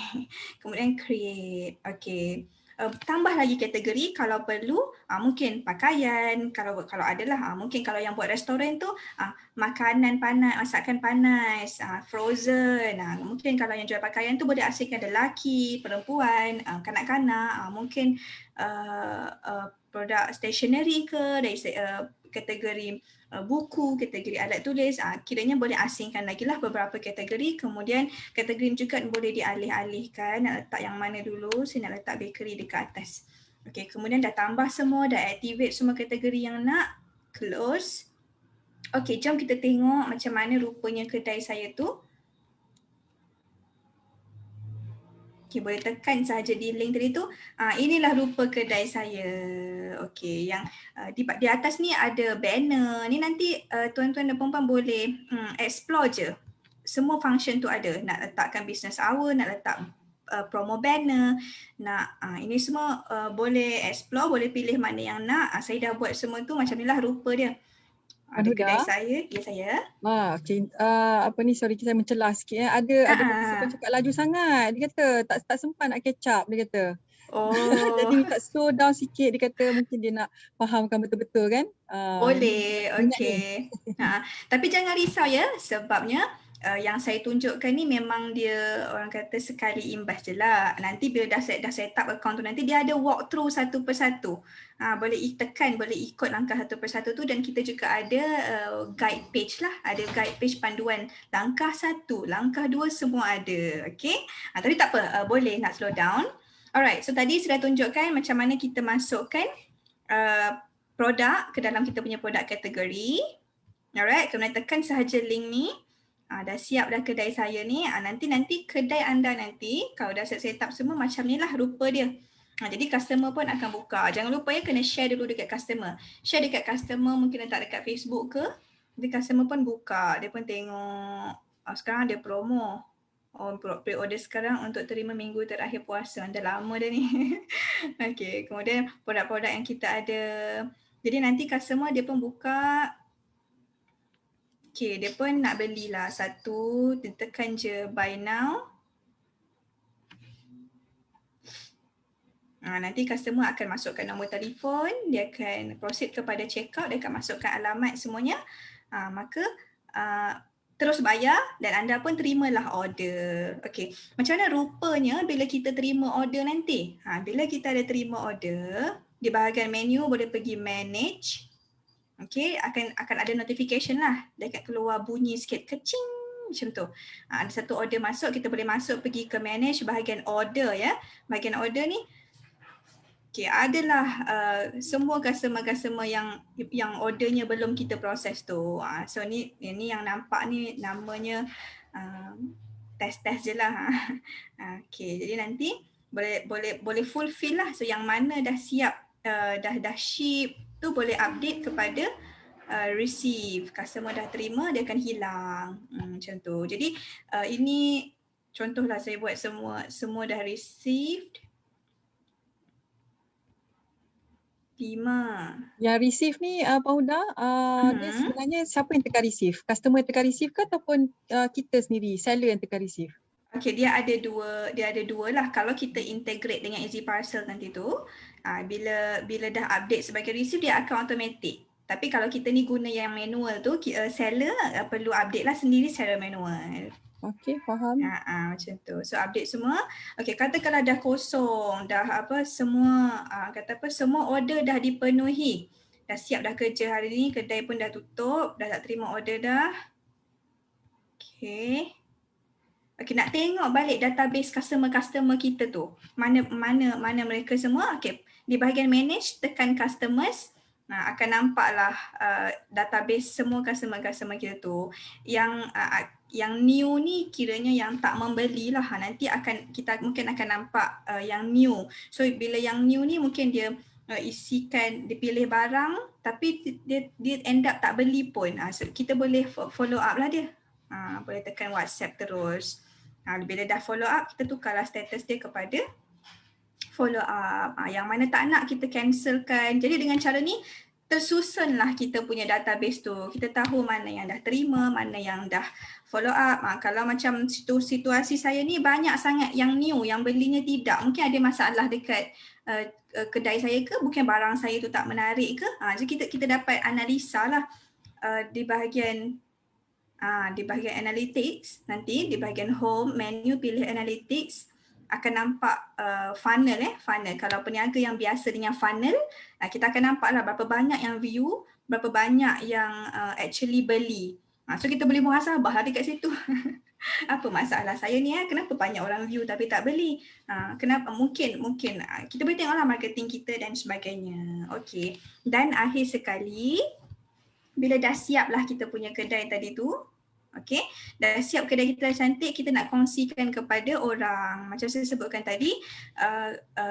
Kemudian create. Okey. Tambah lagi kategori kalau perlu, mungkin pakaian, kalau adalah, mungkin kalau yang buat restoran tu, makanan panas, masakan panas, frozen. Mungkin kalau yang jual pakaian tu boleh asingkan lelaki, perempuan, kanak-kanak, mungkin produk stationery ke, dari kategori buku, kategori alat tulis, kiranya boleh asingkan lagi lah beberapa kategori. Kemudian kategori juga boleh dialih-alihkan, nak letak yang mana dulu. Saya nak letak bakery dekat atas. Okey, kemudian dah tambah semua, dah activate semua kategori yang nak, close. Okey, jom kita tengok macam mana rupanya kedai saya tu. Okay, boleh tekan sahaja di link tadi tu. Inilah rupa kedai saya. Okey, yang di atas ni ada banner. Ni nanti tuan-tuan dan puan-puan boleh explore je. Semua function tu ada. Nak letakkan business hour, nak letak promo banner, nak ini semua boleh explore, boleh pilih mana yang nak. Saya dah buat semua tu macam inilah rupa dia. Ada Huda, kedai saya, ya saya. okay. Apa ni, sorry saya mencelah sikit. Ada participant cakap laju sangat. Dia kata tak sempat nak catch up, dia kata. Oh, Jadi minta slow down sikit, dia kata mungkin dia nak fahamkan betul-betul kan. boleh, Minat ni. okey. Tapi jangan risau ya, sebabnya yang saya tunjukkan ni memang dia orang kata sekali imbas je lah. Nanti bila dah set up account tu, nanti dia ada walk through satu persatu. Boleh tekan, boleh ikut langkah satu persatu tu, dan kita juga ada guide page lah. Ada guide page panduan langkah 1, langkah 2 semua ada. Okey. Tapi tak apa, boleh nak slow down. Alright, so tadi sudah tunjukkan macam mana kita masukkan produk ke dalam kita punya produk kategori. Alright, kemudian tekan sahaja link ni. Dah siap dah kedai saya ni. Nanti kedai anda nanti kalau dah set up semua macam ni lah rupa dia. Jadi customer pun akan buka. Jangan lupa ya, kena share dulu dekat customer. Share dekat customer, mungkin letak dekat Facebook ke. Nanti customer pun buka. Dia pun tengok. Sekarang ada promo. Pre-order sekarang untuk terima minggu terakhir puasa. Dah lama dah ni. Okay, kemudian produk-produk yang kita ada. Jadi nanti customer dia pun buka. Okay, dia pun nak belilah satu. Dia tekan je buy now. Nanti customer akan masukkan nombor telefon. Dia akan proceed kepada checkout. Dia akan masukkan alamat semuanya. Maka terus bayar dan anda pun terimalah order. Okay, macam mana rupanya bila kita terima order nanti? Bila kita ada terima order, di bahagian menu boleh pergi manage. Okay, akan ada notification lah. Dia akan keluar bunyi sikit kecing macam tu. Ada satu order masuk, kita boleh masuk pergi ke manage bahagian order ya. Bahagian order ni, okay, adalah semua customer yang ordernya belum kita proses tu. So ni yang nampak ni namanya test je lah. Okay, jadi nanti boleh fulfill lah. So yang mana dah siap, dah ship tu boleh update kepada receive. Customer dah terima, dia akan hilang. Macam tu. Jadi ini contohlah saya buat semua dah received. 5. Yang receive ni Pak Huda, dia sebenarnya siapa yang tekan receive? Customer yang tekan receive ke ataupun kita sendiri, seller yang tekan receive? Okay, dia ada dua lah. Kalau kita integrate dengan Easy Parcel nanti tu, bila dah update sebagai receive, dia akan automatic. Tapi kalau kita ni guna yang manual tu, seller perlu update lah sendiri secara manual. Okay, faham. Macam tu. So update semua. Okay, katakanlah dah kosong, dah semua semua order dah dipenuhi. Dah siap dah kerja hari ni, kedai pun dah tutup, dah tak terima order dah. Okay. Okay, nak tengok balik database customer kita tu. Mana mereka semua. Okay, di bahagian manage, tekan customers. Akan nampaklah database semua customer kita tu. Yang new ni kiranya yang tak membeli lah. Nanti kita mungkin akan nampak yang new. So bila yang new ni mungkin dia isikan, dia pilih barang tapi dia end up tak beli pun. So kita boleh follow up lah dia. Boleh tekan WhatsApp terus. Bila dah follow up, kita tukarlah status dia kepada follow up. Yang mana tak nak kita cancelkan. Jadi dengan cara ni tersusunlah kita punya database tu. Kita tahu mana yang dah terima, mana yang dah follow up. Kalau macam situasi saya ni banyak sangat yang new, yang belinya tidak. Mungkin ada masalah dekat kedai saya ke, mungkin barang saya tu tak menarik ke. Jadi kita dapat analisa lah di bahagian analytics. Nanti di bahagian home menu pilih analytics, akan nampak funnel. Kalau peniaga yang biasa dengan funnel, kita akan nampaklah berapa banyak yang view, berapa banyak yang actually beli. So kita boleh muhasabah lah dekat situ. Apa masalah saya ni kenapa banyak orang view tapi tak beli? Kenapa? Mungkin kita boleh tengoklah marketing kita dan sebagainya. Okey. Dan akhir sekali, bila dah siap lah kita punya kedai tadi tu, okay, dah siap kedai kita cantik, kita nak kongsikan kepada orang. Macam saya sebutkan tadi,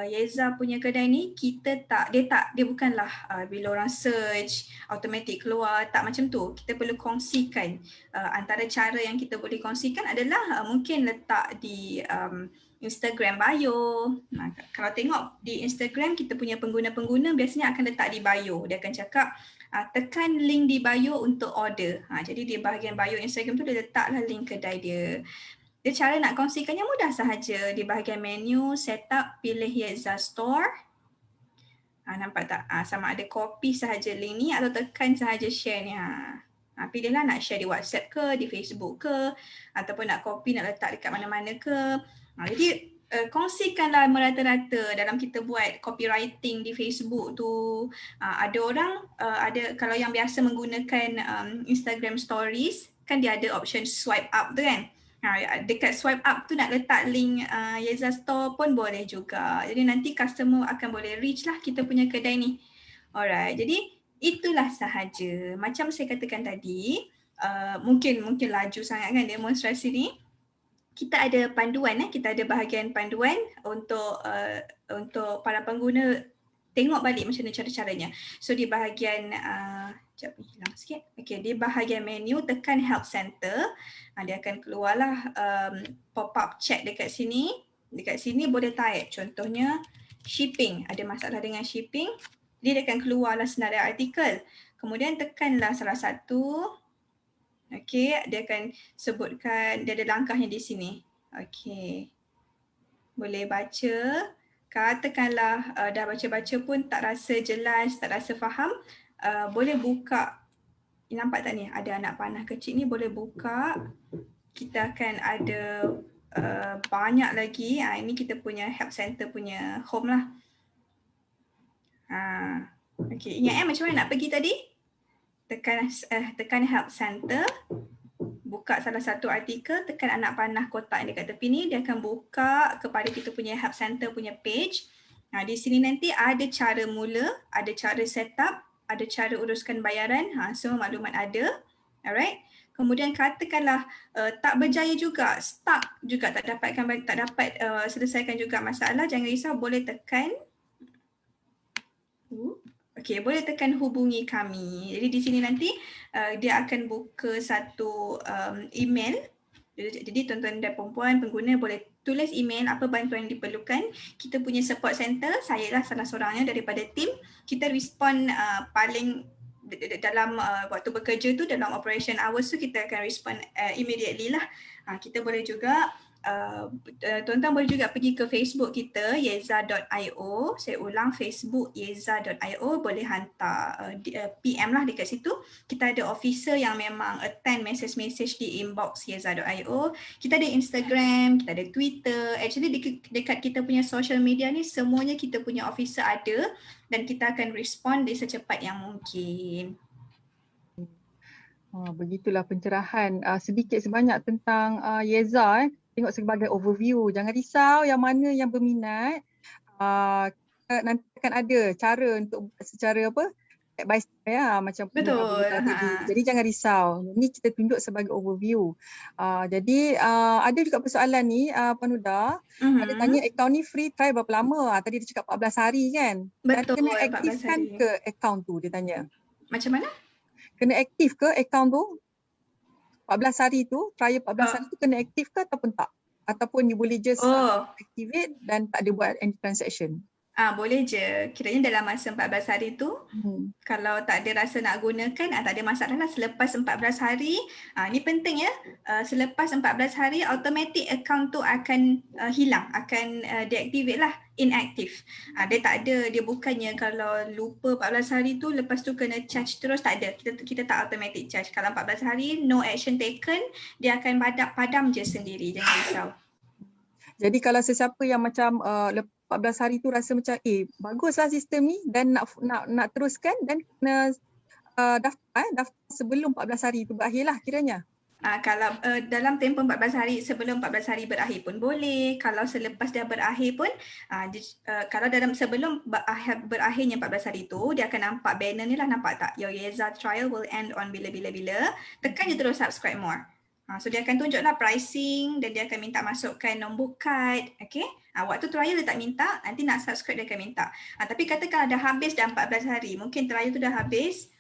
Yeza punya kedai ni dia bukanlah bila orang search automatic keluar, tak macam tu. Kita perlu kongsikan. Antara cara yang kita boleh kongsikan adalah mungkin letak di Instagram bio. Kalau tengok di Instagram, kita punya pengguna-pengguna biasanya akan letak di bio. Dia akan cakap tekan link di bio untuk order. Jadi di bahagian bio Instagram tu dia letaklah link kedai dia. Dia cara nak kongsikannya mudah sahaja. Di bahagian menu, setup, pilih Yeza Store. Nampak tak? Sama ada copy sahaja link ni atau tekan sahaja share ni. Pilihlah nak share di WhatsApp ke, di Facebook ke, ataupun nak copy, nak letak dekat mana-mana ke. Jadi kongsikanlah merata-rata dalam kita buat copywriting di Facebook tu. Ada orang, kalau yang biasa menggunakan Instagram Stories, kan dia ada option swipe up tu kan. Dekat swipe up tu nak letak link Yeza Store pun boleh juga. Jadi nanti customer akan boleh reach lah kita punya kedai ni. Alright, jadi itulah sahaja. Macam saya katakan tadi, mungkin laju sangat kan demonstrasi ni. Kita ada panduan, kita ada bahagian panduan untuk para pengguna tengok balik macam mana cara-caranya. So di bahagian sekejap ni hilang sikit. Okay, di bahagian menu tekan help center. Dia akan keluarlah pop-up chat dekat sini. Dekat sini boleh type. Contohnya shipping. Ada masalah dengan shipping. Dia akan keluarlah senarai artikel. Kemudian tekanlah salah satu. Okey, dia akan sebutkan, dia ada langkahnya di sini. Okey. Boleh baca. Katakanlah dah baca-baca pun tak rasa jelas, tak rasa faham, boleh buka. Nampak tak ni? Ada anak panah kecil ni, boleh buka. Kita akan ada banyak lagi. Ini kita punya help center punya home lah. Okey, ingat macam mana nak pergi tadi? Tekan help center, buka salah satu artikel, tekan anak panah kotak yang dekat tepi ni, dia akan buka kepada kita punya help center punya page. Di sini nanti ada cara mula, ada cara setup, ada cara uruskan bayaran, semua maklumat ada. Alright. Kemudian katakanlah tak berjaya juga, stuck juga, tak dapat selesaikan juga masalah, jangan risau, boleh tekan. Okey, boleh tekan hubungi kami. Jadi di sini nanti dia akan buka satu email. Jadi tuan-tuan dan puan-puan pengguna boleh tulis email apa bantuan yang diperlukan. Kita punya support center, saya lah salah seorangnya daripada tim. Kita respond paling dalam waktu bekerja tu, dalam operation hours tu kita akan respond immediately lah. Kita boleh juga tuan-tuan boleh juga pergi ke Facebook kita yeza.io. Saya ulang, Facebook yeza.io, boleh hantar PM lah dekat situ. Kita ada officer yang memang attend message di inbox yeza.io. Kita ada Instagram, kita ada Twitter. Actually dekat kita punya social media ni semuanya kita punya officer ada dan kita akan respond secepat yang mungkin. Begitulah pencerahan sedikit sebanyak tentang Yeza. Tengok sebagai overview. Jangan risau yang mana yang berminat. Nanti akan ada cara untuk secara step by step macam betul tadi. Jadi jangan risau. Ini kita tunjuk sebagai overview. Jadi ada juga persoalan ni Panuda. Ada tanya akaun ni free try berapa lama? Tadi dia cakap 14 hari kan? Betul. Dan kena aktifkan ke akaun tu, dia tanya. Macam mana? Kena aktif ke akaun tu? 14 hari tu, trial 14 hari tu kena aktif ke ataupun tak? Ataupun you boleh just activate dan tak ada buat any transaction? Boleh je. Kiranya dalam masa 14 hari tu, kalau tak ada rasa nak gunakan, tak ada masalah lah. Selepas 14 hari, ni penting ya, selepas 14 hari, automatic account tu akan hilang, akan deactivate lah, inactive. Dia tak ada, dia bukannya kalau lupa 14 hari tu, lepas tu kena charge terus, tak ada. Kita tak automatic charge. Kalau 14 hari, no action taken, dia akan padam je sendiri, jangan risau. Jadi kalau sesiapa yang macam 14 hari tu rasa macam baguslah sistem ni dan nak teruskan dan kena daftar sebelum 14 hari tu berakhir lah kiranya. Kalau dalam tempoh 14 hari sebelum 14 hari berakhir pun boleh. Kalau selepas dia berakhir pun kalau dalam sebelum berakhirnya 14 hari tu, dia akan nampak banner ni lah, nampak tak? Your Yeza trial will end on bila-bila-bila. Tekan je terus subscribe more. So dia akan tunjuklah pricing dan dia akan minta masukkan nombor kad. Okay? Waktu trial dia tak minta, nanti nak subscribe dia akan minta. Tapi katakan dah habis dah 14 hari, mungkin trial tu dah habis,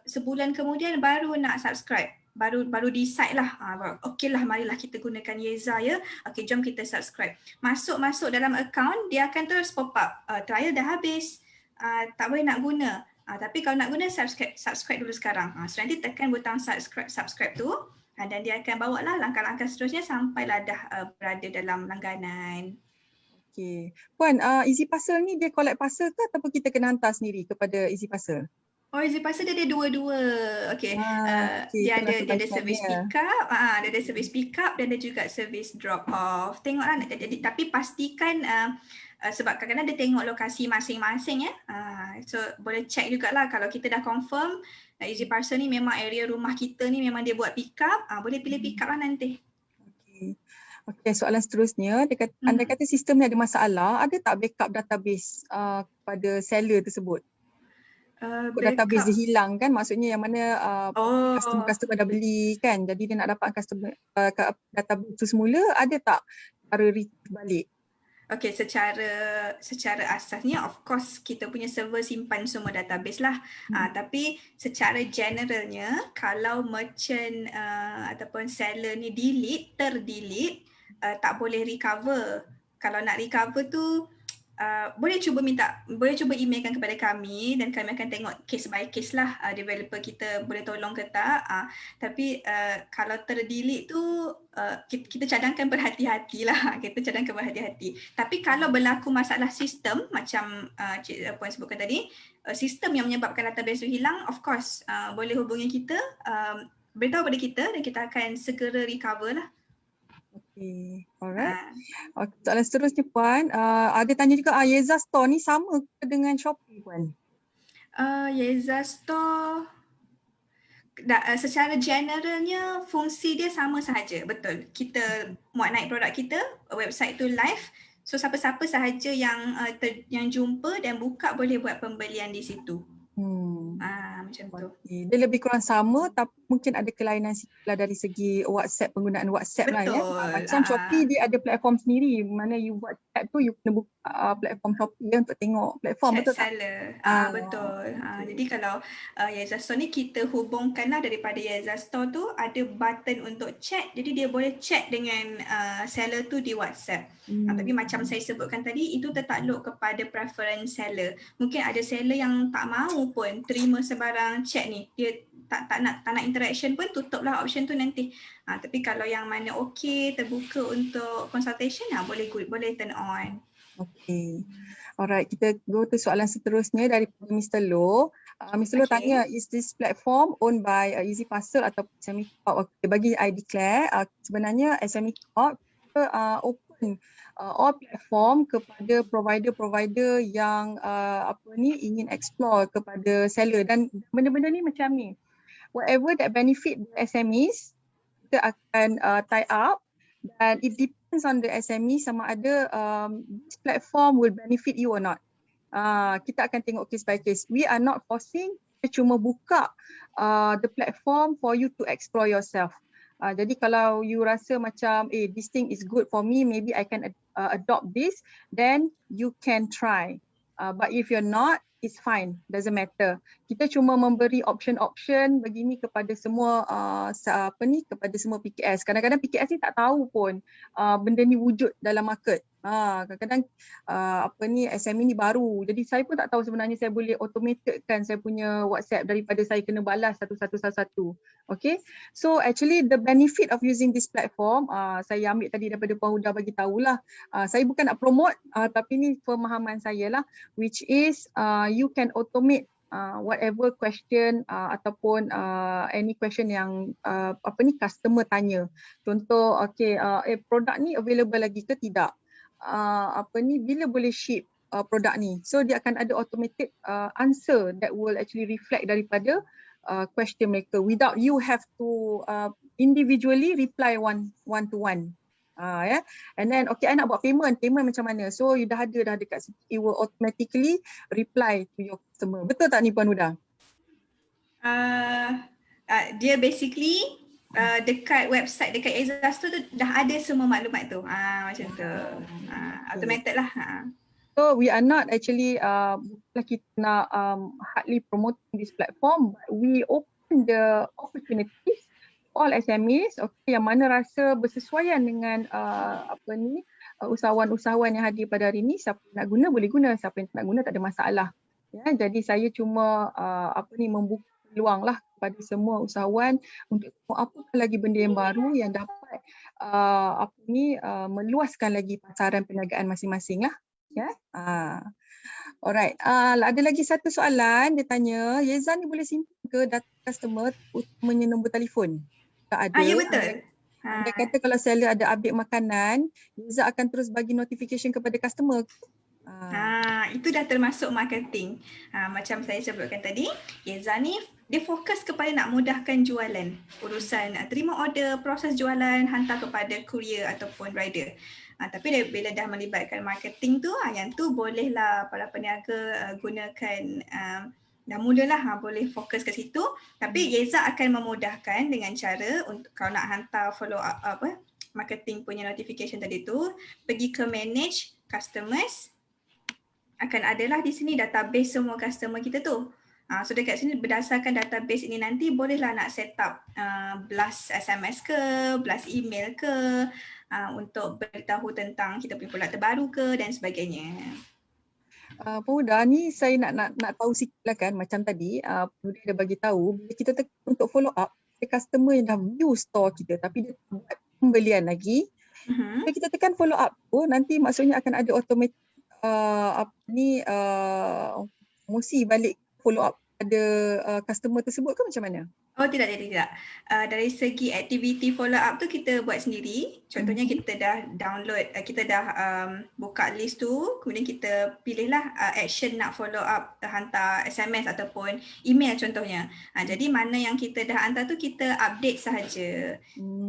sebulan kemudian baru nak subscribe. baru decide lah, okey lah marilah kita gunakan Yeza ya. Okey, jom kita subscribe. Masuk dalam account, dia akan terus pop up, trial dah habis, tak boleh nak guna. Tapi kalau nak guna, subscribe dulu sekarang. So nanti tekan butang subscribe tu, dan dia akan bawa lah langkah-langkah seterusnya sampailah dah berada dalam langganan. Okey. Puan, Easy Parcel ni dia collect parcel ke ataupun kita kena hantar sendiri kepada Easy Parcel? Oh, Easy Parcel dia ada dua-dua. Okey. Okey, Dia itulah ada servis kebaikannya. pick up, dia ada servis pick up dan ada juga servis drop off. Tengoklah, tapi pastikan sebab kadang-kadang dia tengok lokasi masing-masing ya. So boleh check jugalah kalau kita dah confirm Easy Parcel ni memang area rumah kita ni memang dia buat pick up, boleh pilih pick up lah nanti. Okey, soalan seterusnya, anda kata sistem ni ada masalah, ada tak backup database kepada seller tersebut? Database dia hilang kan, maksudnya yang mana customer dah beli kan, jadi dia nak dapat customer database tu semula, ada tak cara retrieve balik? Okey, secara asasnya of course kita punya server simpan semua database lah. Tapi secara generalnya kalau merchant ataupun seller ni terdelete, tak boleh recover. Kalau nak recover tu boleh cuba emailkan kepada kami dan kami akan tengok case by case lah, developer kita boleh tolong ke tak. Tapi kalau terdelete tu kita cadangkan berhati-hati lah. Tapi kalau berlaku masalah sistem macam Cik Puan sebutkan tadi, sistem yang menyebabkan database tu hilang, of course boleh hubungi kita, beritahu pada kita dan kita akan segera recover lah. Okay, alright. Okay, soalan seterusnya Puan, ada tanya juga Yeza Store ni sama ke dengan Shopee Puan? Yeza Store secara generalnya fungsi dia sama sahaja, betul. Kita muat naik produk kita, website tu live, so siapa-siapa sahaja yang jumpa dan buka boleh buat pembelian di situ. Macam tu. Okay. Dia lebih kurang sama tapi mungkin ada kelainan sikit lah dari segi WhatsApp, penggunaan WhatsApp. Betul. Lah ya. Macam Shopee dia ada platform sendiri, mana you buat chat tu you kena buka platform Shopee ya, untuk tengok platform, chat betul seller. Betul. Jadi kalau Yeza Store ni kita hubungkanlah daripada Yeza Store tu ada button untuk chat, jadi dia boleh chat dengan seller tu di WhatsApp. Tapi macam saya sebutkan tadi, itu tertakluk kepada preference seller. Mungkin ada seller yang tak mahu pun terima sebarang chat ni, dia tak nak interaction pun, tutuplah option tu nanti. Tapi kalau yang mana okey, terbuka untuk consultation, boleh turn on. Okay. Alright, kita go to soalan seterusnya daripada Mr. Low. Mr. Low tanya, is this platform owned by Easy Parcel atau SME Corp? Okay, bagi I declare, sebenarnya SME Corp open all platform kepada provider-provider yang ingin explore kepada seller, dan benda-benda ni macam ni. Whatever that benefit the SMEs, kita akan tie up, dan it depends on the SME sama ada this platform will benefit you or not. Kita akan tengok case by case. We are not forcing, kita cuma buka the platform for you to explore yourself. Jadi kalau you rasa macam this thing is good for me, maybe I can adopt this, then you can try. But if you're not, it's fine, doesn't matter. Kita cuma memberi option-option begini kepada semua kepada semua PKS. Kadang-kadang PKS ni tak tahu pun benda ni wujud dalam market. Kadang-kadang SME ni baru. Jadi saya pun tak tahu sebenarnya saya boleh automatekan saya punya WhatsApp daripada saya kena balas satu-satu. Okay. So actually the benefit of using this platform, saya ambil tadi daripada Puan Huda bagi tahulah. Saya bukan nak promote, tapi ni pemahaman saya lah, which is you can automate whatever question ataupun any question yang customer tanya. Contoh, produk ni available lagi ke tidak? Bila boleh ship produk ni? So dia akan ada automated answer that will actually reflect daripada question mereka without you have to individually reply one to one. And then I nak buat payment macam mana? So you dah dekat situ, it will automatically reply to your customer. Betul tak ni Puan Huda? Dia basically dekat website, dekat Yeza Store tu dah ada semua maklumat tu. Macam tu. Automated lah. So we are not actually kita nak hardly promoting this platform, but we open the opportunities all SMEs, okay, yang mana rasa bersesuaian dengan usahawan-usahawan yang hadir pada hari ini. Siapa yang nak guna boleh guna, siapa yang tak nak guna tak ada masalah. Ya, jadi saya cuma membuka peluang lah kepada semua usahawan untuk apakah lagi benda yang baru yang dapat meluaskan lagi pasaran perniagaan masing-masing lah. Ya. Alright, ada lagi satu soalan dia tanya, Yeza ni boleh simpan ke data customer utamanya nombor telefon? Tak ada. Ya betul. Anda kata kalau seller ada update makanan, Yeza akan terus bagi notification kepada customer. Itu dah termasuk marketing. Macam saya sebutkan tadi, Yeza ni dia fokus kepada nak mudahkan jualan. Urusan terima order, proses jualan, hantar kepada courier ataupun rider. Tapi bila dah melibatkan marketing tu, yang tu bolehlah para peniaga gunakan, dah mulalah boleh fokus ke situ. Tapi Yeza akan memudahkan dengan cara untuk kalau nak hantar follow up marketing punya notification tadi tu, pergi ke manage customers, akan adalah di sini database semua customer kita tu. So dekat sini berdasarkan database ini nanti bolehlah nak set up blast SMS ke, blast email ke, untuk beritahu tentang kita punya produk terbaru ke dan sebagainya. Pak Huda, ni saya nak tahu sikit lah kan, macam tadi Pak Huda dah bagi tahu bila kita untuk follow up customer yang dah view store kita tapi dia buat pembelian lagi. Bila kita tekan follow up tu, nanti maksudnya akan ada automatic promosi balik follow up pada customer tersebut ke macam mana? Oh tidak. Dari segi aktiviti follow up tu kita buat sendiri. Contohnya kita dah download, kita dah buka list tu, kemudian kita pilihlah action nak follow up, hantar SMS ataupun email contohnya. Jadi mana yang kita dah hantar tu kita update sahaja.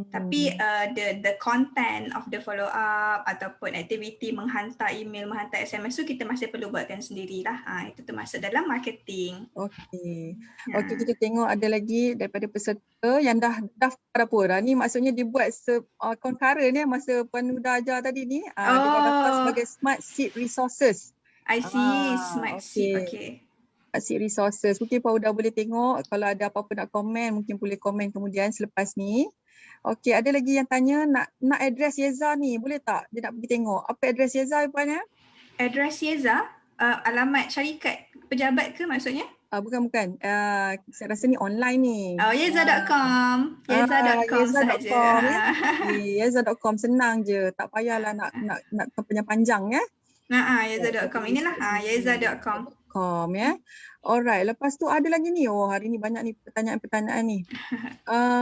Tapi the content of the follow up ataupun aktiviti menghantar email, menghantar SMS tu kita masih perlu buatkan sendirilah. Itu termasuk dalam marketing. Okey, kita tengok ada lagi daripada peserta yang dah daftar apa. Ni maksudnya dibuat concurrent masa Puan Huda ajar tadi ni. Dia dah daftar sebagai Smart Seed Resources. I see, Smart Seed. Okay. Smart Seed Resources. Mungkin Puan Huda boleh tengok kalau ada apa-apa nak komen, mungkin boleh komen kemudian selepas ni. Okey, ada lagi yang tanya nak address Yeza ni, boleh tak? Dia nak pergi tengok. Apa address Yeza Puan ya? Address Yeza, alamat syarikat pejabat ke maksudnya? Bukan. Saya rasa ni online ni. Yeza.com. Yeza.com sahaja. Yeza.com senang je. Tak payahlah nak panjang-panjang ya. Yeza.com. Inilah Yeza.com. Ya. Alright, lepas tu ada lagi ni. Hari ni banyak ni pertanyaan-pertanyaan ni.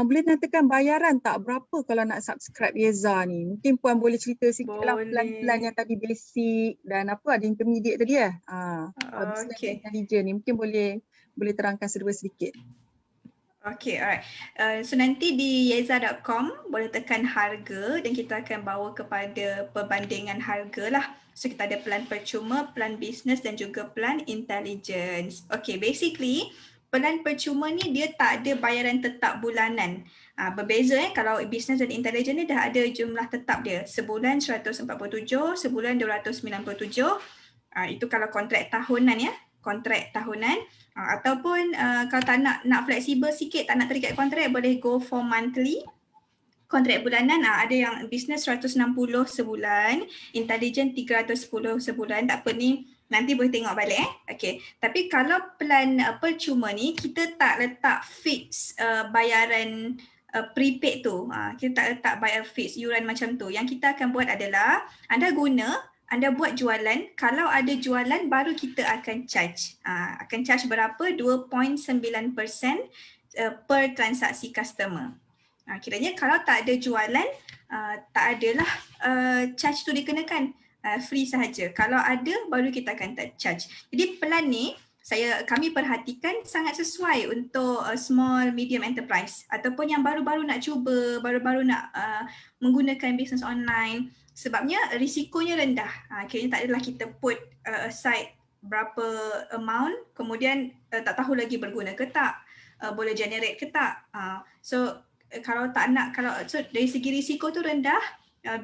Boleh nyatakan bayaran tak? Berapa kalau nak subscribe Yeza ni? Mungkin Puan boleh cerita sikit lah plan-plan yang tadi basic dan ada intermediate tadi ya. Business intelligence ni mungkin boleh terangkan sedikit. Okay, alright. So nanti di yeza.com boleh tekan harga dan kita akan bawa kepada perbandingan harga lah. So kita ada plan percuma, plan bisnes dan juga plan intelligence. Okay, basically plan percuma ni dia tak ada bayaran tetap bulanan. Berbeza kalau bisnes dan intelligence ni dah ada jumlah tetap dia. Sebulan 147, sebulan 297. Itu kalau kontrak tahunan ya. Kontrak tahunan ataupun kalau tak nak fleksibel sikit, tak nak terikat kontrak, boleh go for monthly. Kontrak bulanan ada yang business 160 sebulan, intelligent 310 sebulan. Tak apa ni nanti boleh tengok balik Okay. Tapi kalau plan percuma ni kita tak letak fix bayaran prepaid tu. Kita tak letak bayar fix iuran macam tu. Yang kita akan buat adalah anda buat jualan, kalau ada jualan baru kita akan charge. Akan charge berapa? 2.9% per transaksi customer. Kiranya kalau tak ada jualan, tak adalah charge tu dikenakan. Free sahaja. Kalau ada, baru kita akan charge. Jadi plan ni, kami perhatikan sangat sesuai untuk small medium enterprise ataupun yang baru-baru nak cuba, baru-baru nak menggunakan bisnes online. Sebabnya risikonya rendah. Kiranya tak adalah kita put aside berapa amount, kemudian tak tahu lagi berguna ke tak, boleh generate ke tak. So dari segi risiko tu rendah,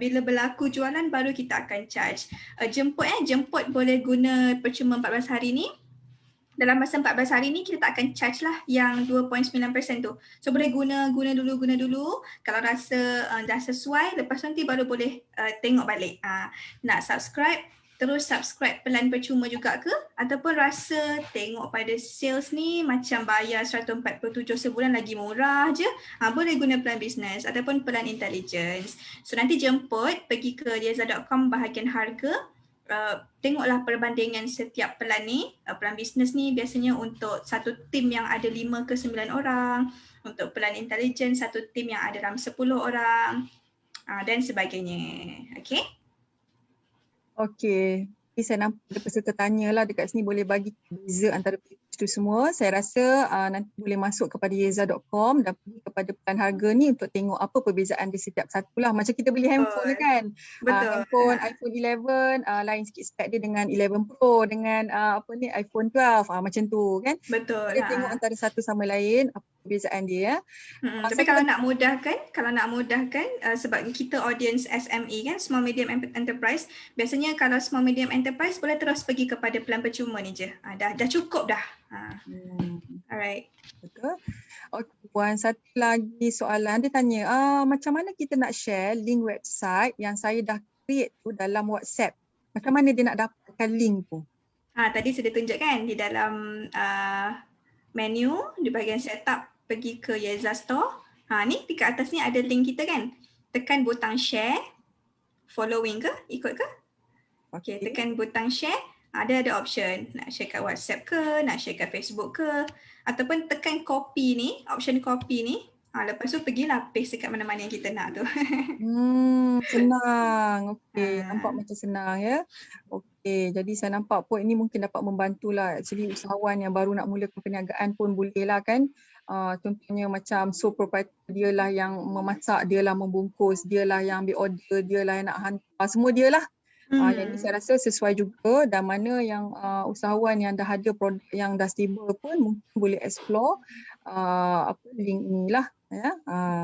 bila berlaku jualan baru kita akan charge. Jemput boleh guna percuma 14 hari ni. dalam masa 14 hari ni kita tak akan charge lah yang 2.9% tu. So boleh guna dulu. Kalau rasa dah sesuai, lepas tu nanti baru boleh tengok balik. Nak subscribe, terus subscribe pelan percuma juga ke? Ataupun rasa tengok pada sales ni macam bayar 147 sebulan lagi murah je, boleh guna pelan bisnes ataupun pelan intelligence. So nanti jemput, pergi ke lieza.com bahagian harga. Tengoklah perbandingan setiap pelan ni. Pelan bisnes ni biasanya untuk satu tim yang ada 5 ke 9 orang, untuk pelan intelligence satu tim yang ada dalam 10 orang dan sebagainya. Okay? Okey. Jadi saya nampak ada peserta tanyalah dekat sini boleh bagi beza antara package tu semua. Saya rasa nanti boleh masuk kepada lieza.com dan pergi kepada pelan harga ni untuk tengok apa perbezaan di setiap satu lah. Macam kita beli handphone kan. Betul. Handphone iPhone 11 lain sikit spek dia dengan 11 Pro dengan iPhone 12 macam tu kan. Betul. Kita tengok antara satu sama lain apa perbezaan dia ya. Tapi kalau nak mudahkan sebab kita audience SME kan, small medium enterprise, biasanya kalau small medium enterprise boleh terus pergi kepada pelan percuma ni je. Dah cukup dah. Alright. Betul. Okay, Puan, satu lagi soalan dia tanya, macam mana kita nak share link website yang saya dah create tu dalam WhatsApp? Macam mana dia nak dapatkan link tu? Tadi sudah tunjukkan di dalam menu di bahagian setup, pergi ke Lieza Store. Ni dekat atas ni ada link kita kan. Tekan butang share, following ke, ikut ke? Okay, tekan butang share. Ada option nak share kat WhatsApp ke, nak share kat Facebook ke, ataupun tekan copy ni, option copy ni. Lepas tu pergilah paste dekat mana-mana yang kita nak tu. Senang. Okey, nampak macam senang ya. Okey, jadi saya nampak pun ini mungkin dapat membantulah actually usahawan yang baru nak mulakan perniagaan pun boleh lah kan. Contohnya macam sole proprietor, dia lah yang memasak, dia lah membungkus, dia lah yang ambil order, dia lah yang nak hantar, semua dia lah. Yang ni saya rasa sesuai juga dan mana yang usahawan yang dah ada produk yang dah stable pun mungkin boleh explore link inilah ya.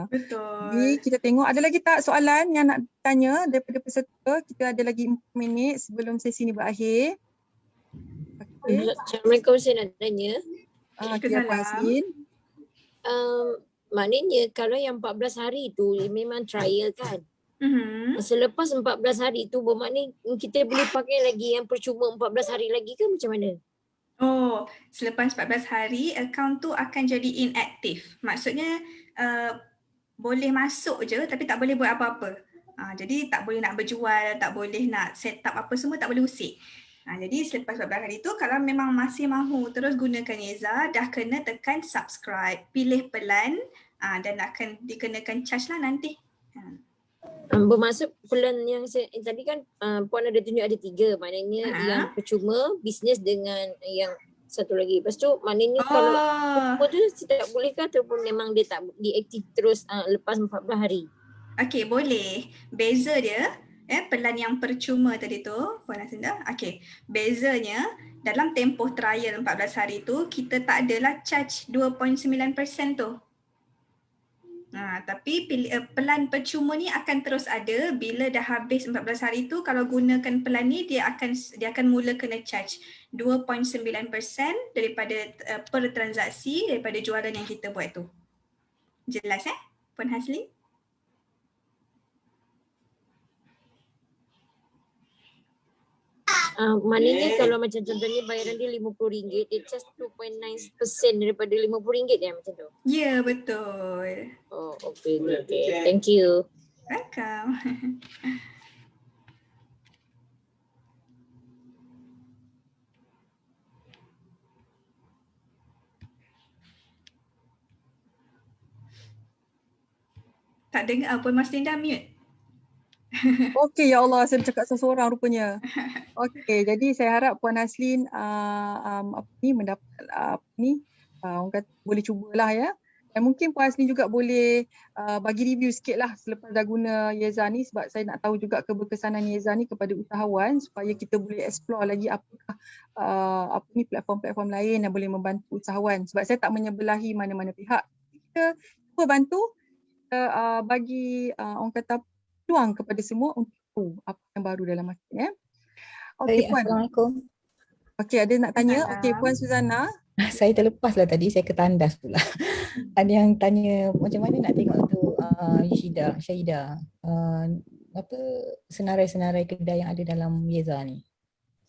Betul. Jadi kita tengok ada lagi tak soalan yang nak tanya daripada peserta. Kita ada lagi 4 minit sebelum sesi ni berakhir. Okay. Assalamualaikum, saya nak tanya. Puan Haslin. Maknanya kalau yang 14 hari tu memang trial kan? Selepas 14 hari tu bermakna kita boleh pakai lagi yang percuma 14 hari lagi ke macam mana? Selepas 14 hari akaun tu akan jadi inaktif. Maksudnya boleh masuk je tapi tak boleh buat apa-apa. Jadi tak boleh nak berjual, tak boleh nak set up apa semua, tak boleh usik. Jadi selepas 14 hari tu kalau memang masih mahu terus gunakan Lieza, dah kena tekan subscribe, pilih pelan dan akan dikenakan charge lah nanti. Bermaksud pelan yang tadi kan Puan ada tunjuk ada 3, maknanya yang percuma, bisnes dengan yang satu lagi. Lepas tu maknanya kalau percuma tu tak boleh ke ataupun memang dia tak diaktif terus lepas 14 hari? Okey, boleh. Beza dia pelan yang percuma tadi tu, Puan Hasinda. Okey, bezanya dalam tempoh trial 14 hari tu kita tak adalah charge 2.9% tu. Tapi pelan percuma ni akan terus ada bila dah habis 14 hari tu. Kalau gunakan pelan ni dia akan mula kena charge 2.9% daripada per transaksi daripada jualan yang kita buat tu. Jelas Puan Haslin? Maknanya kalau macam contohnya bayaran dia RM50, dia charge 2.9% daripada RM50 dia macam tu? Ya, betul. Okay. Thank you. Welcome. Tak dengar Puan Haslin dah mute. Okey, ya Allah, saya bercakap seseorang rupanya. Okey, jadi saya harap Puan Haslin mendapat orang kata boleh cubalah ya. Dan mungkin Puan Haslin juga boleh bagi review sikit lah selepas dah guna Lieza ni, sebab saya nak tahu juga keberkesanan Lieza ni kepada usahawan supaya kita boleh explore lagi apakah platform-platform lain yang boleh membantu usahawan, sebab saya tak menyebelahi mana-mana pihak. Kita cuba bantu, kita bagi orang kata peluang kepada semua untuk tahu apa yang baru dalam market ya. Okey, Puan. Assalamualaikum. Okey, ada nak tanya. Malam. Okey, Puan Suzana. Saya terlepas lah tadi, saya ketandas pula. Ada yang tanya macam mana nak tengok tu Syahidah, apa senarai-senarai kedai yang ada dalam Yeza ni?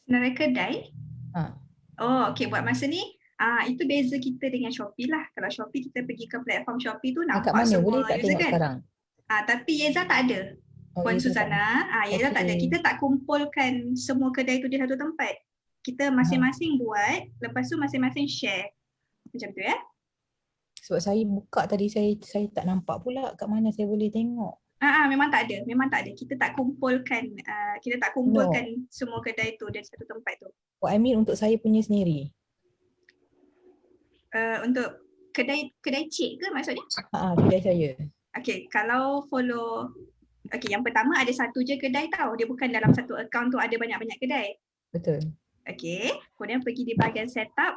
Senarai kedai? Ha. Oh, okey, buat masa ni itu beza kita dengan Shopee lah. Kalau Shopee kita pergi ke platform Shopee tu Kat nampak mana? semua Boleh tak user tengok kan. sekarang? Tapi Yeza tak ada. Oh, Puan Yeza tak Suzana, Yeza tak ada. Okey. Kita tak kumpulkan semua kedai tu di satu tempat. Kita masing-masing buat, lepas tu masing-masing share. Macam tu ya. Sebab saya buka tadi, saya tak nampak pula kat mana saya boleh tengok. Memang tak ada. Memang tak ada. Kita tak kumpulkan semua kedai tu dari satu tempat tu. What I mean untuk saya punya sendiri. Untuk kedai cik ke maksudnya? Kedai saya. Okay, kalau follow, okay, yang pertama ada satu je kedai tau. Dia bukan dalam satu account tu ada banyak-banyak kedai. Betul. Okay, kemudian pergi di bahagian setup.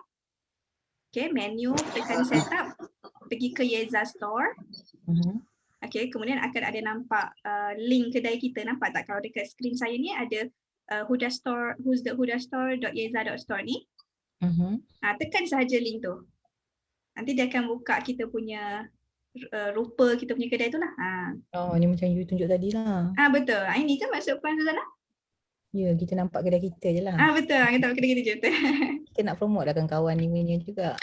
Okay, menu, tekan setup. Pergi ke Yeza Store. Okay, kemudian akan ada nampak link kedai kita. Nampak tak kalau dekat skrin saya ni ada Huda Store, hudastore.yeza.store ni. Tekan sahaja link tu. Nanti dia akan buka kita punya rupa kita punya kedai tu lah. Oh, ni macam you tunjuk tadi lah. Betul. Ini kan maksud Puan Suzana? Ya, kita nampak kedai kita je lah. Betul. Kita nampak kedai kita je. Betul. Kita nak promote lah kawan-kawan ni punya juga.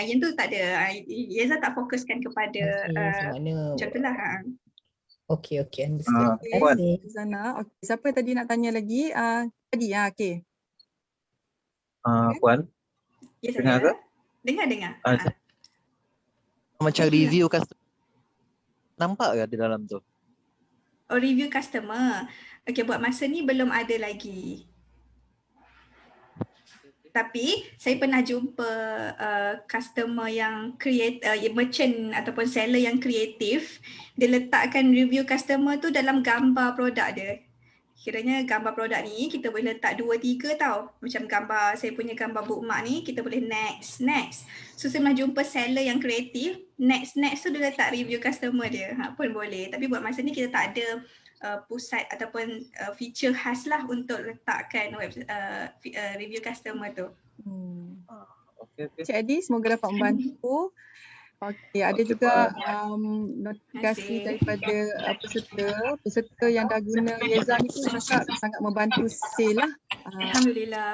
Yang tu tak ada. Yeza tak fokuskan kepada macam tu lah. Okey, understand. Puan Suzana. Okey, siapa tadi nak tanya lagi? Tadi okey. Puan, Yes, dengar ke? Dengar. Macam review customer, nampak ke di dalam tu? Oh, review customer. Okay, buat masa ni belum ada lagi. Tapi saya pernah jumpa customer yang merchant ataupun seller yang kreatif. Dia letakkan review customer tu dalam gambar produk dia. Kiranya gambar produk ni kita boleh letak 2-3 tau. Macam gambar, saya punya gambar bookmark ni kita boleh next. So saya pernah jumpa seller yang kreatif, next tu dia letak review customer dia. Pun boleh. Tapi buat masa ni kita tak ada pusat ataupun feature khas lah untuk letakkan review customer tu. Okay. Cik Adi, semoga dapat membantu. Okey, ada juga notifikasi daripada peserta yang dah guna Yeza ni pun cakap sangat membantu sale lah. Alhamdulillah.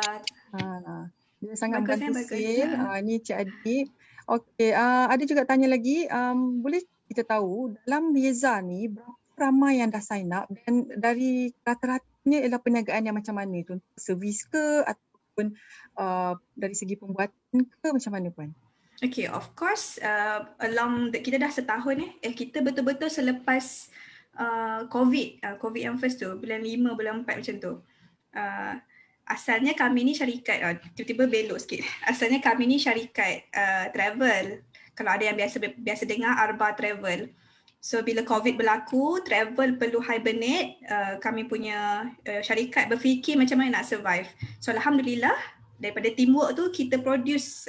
Dia sangat Bagus, membantu bagus. sale. Ni Cik Adi. Okey, ada juga tanya lagi, boleh kita tahu dalam Yeza ni berapa ramai yang dah sign up dan dari rata-ratanya ialah perniagaan yang macam mana tu? Servis ke ataupun dari segi pembuatan ke macam mana Puan? Okay, of course kita dah setahun kita betul-betul selepas COVID yang first tu, bulan 5, bulan 4 macam tu. Asalnya kami ni syarikat, tiba-tiba belok sikit. Asalnya kami ni syarikat travel. Kalau ada yang biasa dengar Arba Travel. So bila COVID berlaku, travel perlu hibernate, kami punya syarikat berfikir macam mana nak survive. So alhamdulillah daripada teamwork tu kita produce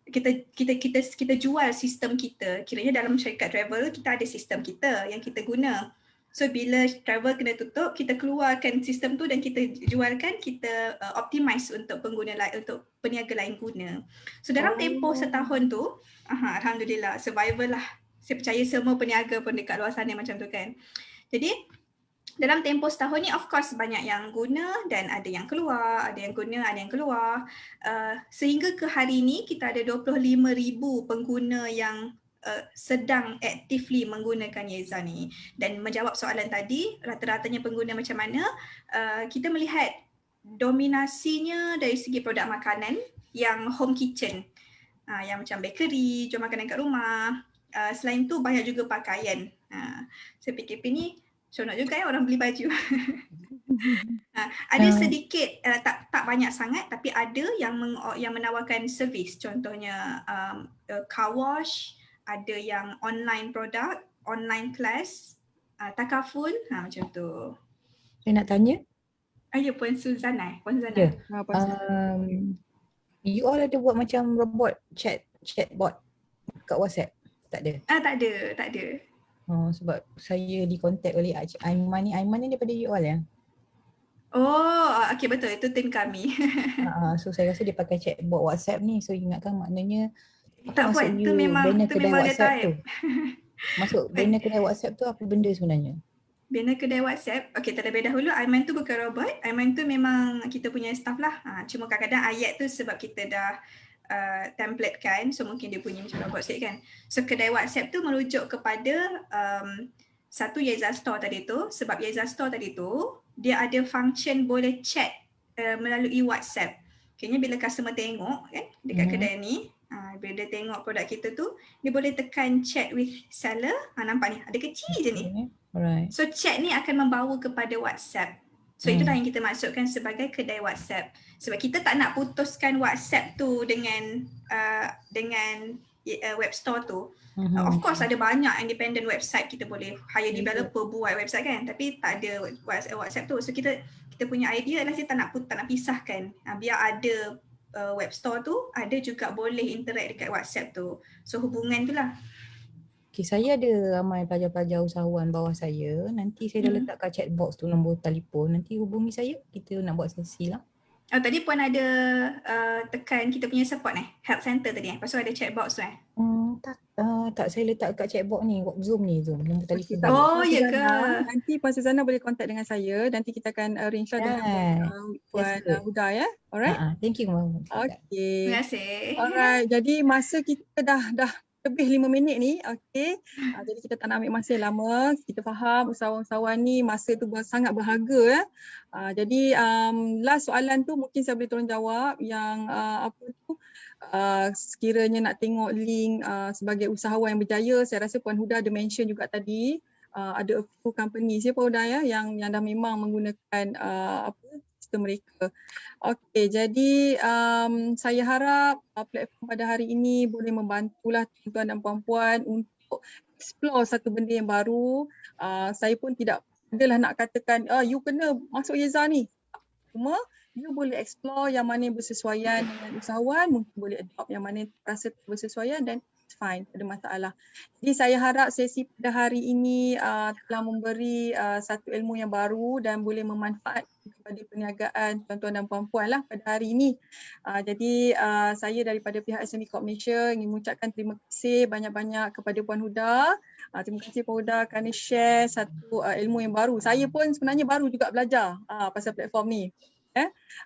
kita jual sistem kita. Kiranya dalam syarikat travel kita ada sistem kita yang kita guna. So bila travel kena tutup, kita keluarkan sistem tu dan kita jualkan, kita optimize untuk pengguna lain, untuk peniaga lain guna. So dalam tempoh setahun tu, alhamdulillah survival lah. Saya percaya semua peniaga pun dekat luar sana macam tu kan. Jadi dalam tempoh setahun ni of course banyak yang guna dan ada yang keluar, ada yang guna, ada yang keluar. Sehingga ke hari ni kita ada 25,000 pengguna yang sedang actively menggunakan Yeza ni. Dan menjawab soalan tadi, rata-ratanya pengguna macam mana, kita melihat dominasinya dari segi produk makanan yang home kitchen. Yang macam bakery, jual makanan kat rumah. Selain tu banyak juga pakaian. Saya PKP ni seronok juga orang beli baju. Ada sedikit, tak banyak sangat, tapi ada yang menawarkan servis. Contohnya car wash, ada yang online produk, online class, takaful, macam tu. Saya nak tanya. Ya, Puan Suzana. Ya. You all ada buat macam robot chatbot kat WhatsApp? Tak ada? Tak ada. Sebab saya di contact oleh Aiman ni. Aiman ni daripada you all ya? Oh, okey betul. Itu tim kami. So saya rasa dia pakai chatbot WhatsApp ni. So ingatkan maknanya apa Tak maksud buat, you banner kedai dia WhatsApp tu? type. Maksud banner kedai WhatsApp tu apa benda sebenarnya? Banner kedai WhatsApp, okey terlebih dahulu Aiman tu bukan robot. Aiman tu memang kita punya staff lah. Cuma kadang-kadang ayat tu sebab kita dah template kan, so mungkin dia punya macam robot sikit kan. So kedai WhatsApp tu merujuk kepada satu Yeza Store tadi tu, sebab Yeza Store tadi tu dia ada function boleh chat melalui WhatsApp. Kayaknya bila customer tengok kan dekat kedai ni, bila dia tengok produk kita tu, dia boleh tekan chat with seller. Nampak ni, ada kecil je ni. Alright. So chat ni akan membawa kepada WhatsApp. So itulah yang kita maksudkan sebagai kedai WhatsApp. Sebab kita tak nak putuskan WhatsApp tu dengan web store tu. Of course ada banyak independent website, kita boleh hire developer buat website kan, tapi tak ada WhatsApp tu. So kita punya idea adalah kita tak nak pisahkan. Biar ada web store tu, ada juga boleh interact dekat WhatsApp tu. So hubungan tu lah. Okay, saya ada ramai pelajar-pelajar usahawan bawah saya. Nanti saya dah letakkan chat box tu nombor telefon. Nanti hubungi saya. Kita nak buat sesi lah. Tadi Puan ada tekan kita punya support help center tadi Lepas tu ada chat box tu Tak, saya letak kat chat box ni. Zoom nombor telefon. Oh, ya ke? Nanti Puan Suzana boleh contact dengan saya. Nanti kita akan arrange dengan Puan Huda ya. Alright? Thank you, Mama. Okay. Terima kasih. Alright, jadi masa kita dah lebih 5 minit ni, okay. Jadi kita tak nak ambil masa yang lama. Kita faham usahawan-usahawan ni masa tu sangat berharga ya. Jadi last soalan tu mungkin saya boleh tolong jawab yang sekiranya nak tengok link sebagai usahawan yang berjaya, saya rasa Puan Huda ada mention juga tadi. Ada a few companies ya Puan Huda ya yang dah memang menggunakan sistem mereka. Okey, jadi saya harap platform pada hari ini boleh membantulah tuan-tuan dan puan-puan untuk explore satu benda yang baru. Saya pun tidak adalah nak katakan you kena masuk Yeza ni. Cuma you boleh explore yang mana yang bersesuaian dengan usahawan, mungkin boleh adopt yang mana rasa bersesuaian dan it's fine, tak ada masalah. Jadi saya harap sesi pada hari ini telah memberi satu ilmu yang baru dan boleh memanfaatkan kepada perniagaan tuan-tuan dan puan-puan lah pada hari ini. Jadi saya daripada pihak SME Corp Malaysia ingin mengucapkan terima kasih banyak-banyak kepada Puan Huda. Terima kasih Puan Huda kerana share satu ilmu yang baru. Saya pun sebenarnya baru juga belajar pasal platform ni.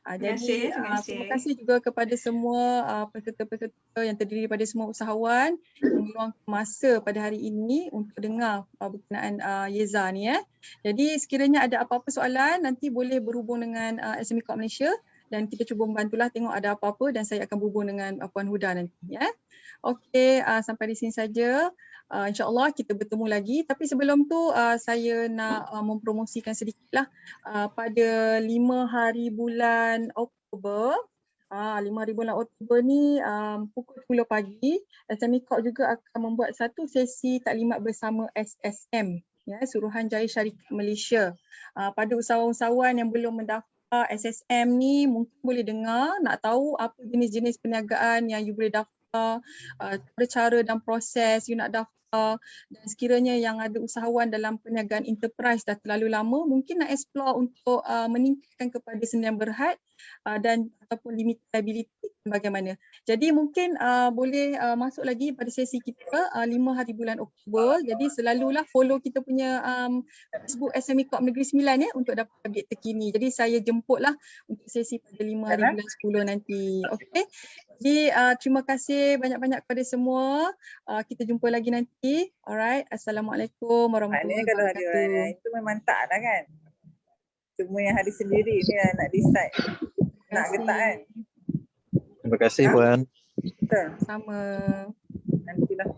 Jadi terima kasih juga kepada semua peserta-peserta yang terdiri daripada semua usahawan yang meluangkan masa pada hari ini untuk dengar berkenaan Yeza ni. Jadi sekiranya ada apa-apa soalan nanti boleh berhubung dengan SME Corp Malaysia dan kita cuba membantulah tengok ada apa-apa dan saya akan berhubung dengan Puan Huda nanti ya. Okey, sampai di sini saja. InsyaAllah kita bertemu lagi. Tapi sebelum tu saya nak mempromosikan sedikitlah pada 5 hari bulan Oktober. 5 hari bulan Oktober ni pukul 10 pagi SME Corp juga akan membuat satu sesi taklimat bersama SSM ya, Suruhanjaya Syarikat Malaysia. Pada usahawan-usahawan yang belum mendaftar SSM ni mungkin boleh dengar, nak tahu apa jenis-jenis perniagaan yang you boleh daftar, cara dan proses you nak daftar. Dan sekiranya yang ada usahawan dalam perniagaan enterprise dah terlalu lama, mungkin nak explore untuk meningkatkan kepada sendirian berhad dan ataupun limit liability bagaimana. Jadi mungkin boleh masuk lagi pada sesi kita 5 hari bulan Oktober. Jadi selalulah follow kita punya Facebook SME Corp Negeri Sembilan ya untuk dapat update terkini. Jadi saya jemputlah untuk sesi pada 5 hari bulan 10 nanti. Okey. Jadi terima kasih banyak-banyak kepada semua. Kita jumpa lagi nanti. Alright. Assalamualaikum warahmatullahi wabarakatuh. Maknanya kalau ada itu memang tak lah kan. Cuma yang hari sendiri ni nak decide. Nak ke tak kan. Terima kasih Puan. Betul. Sama. Nantilah.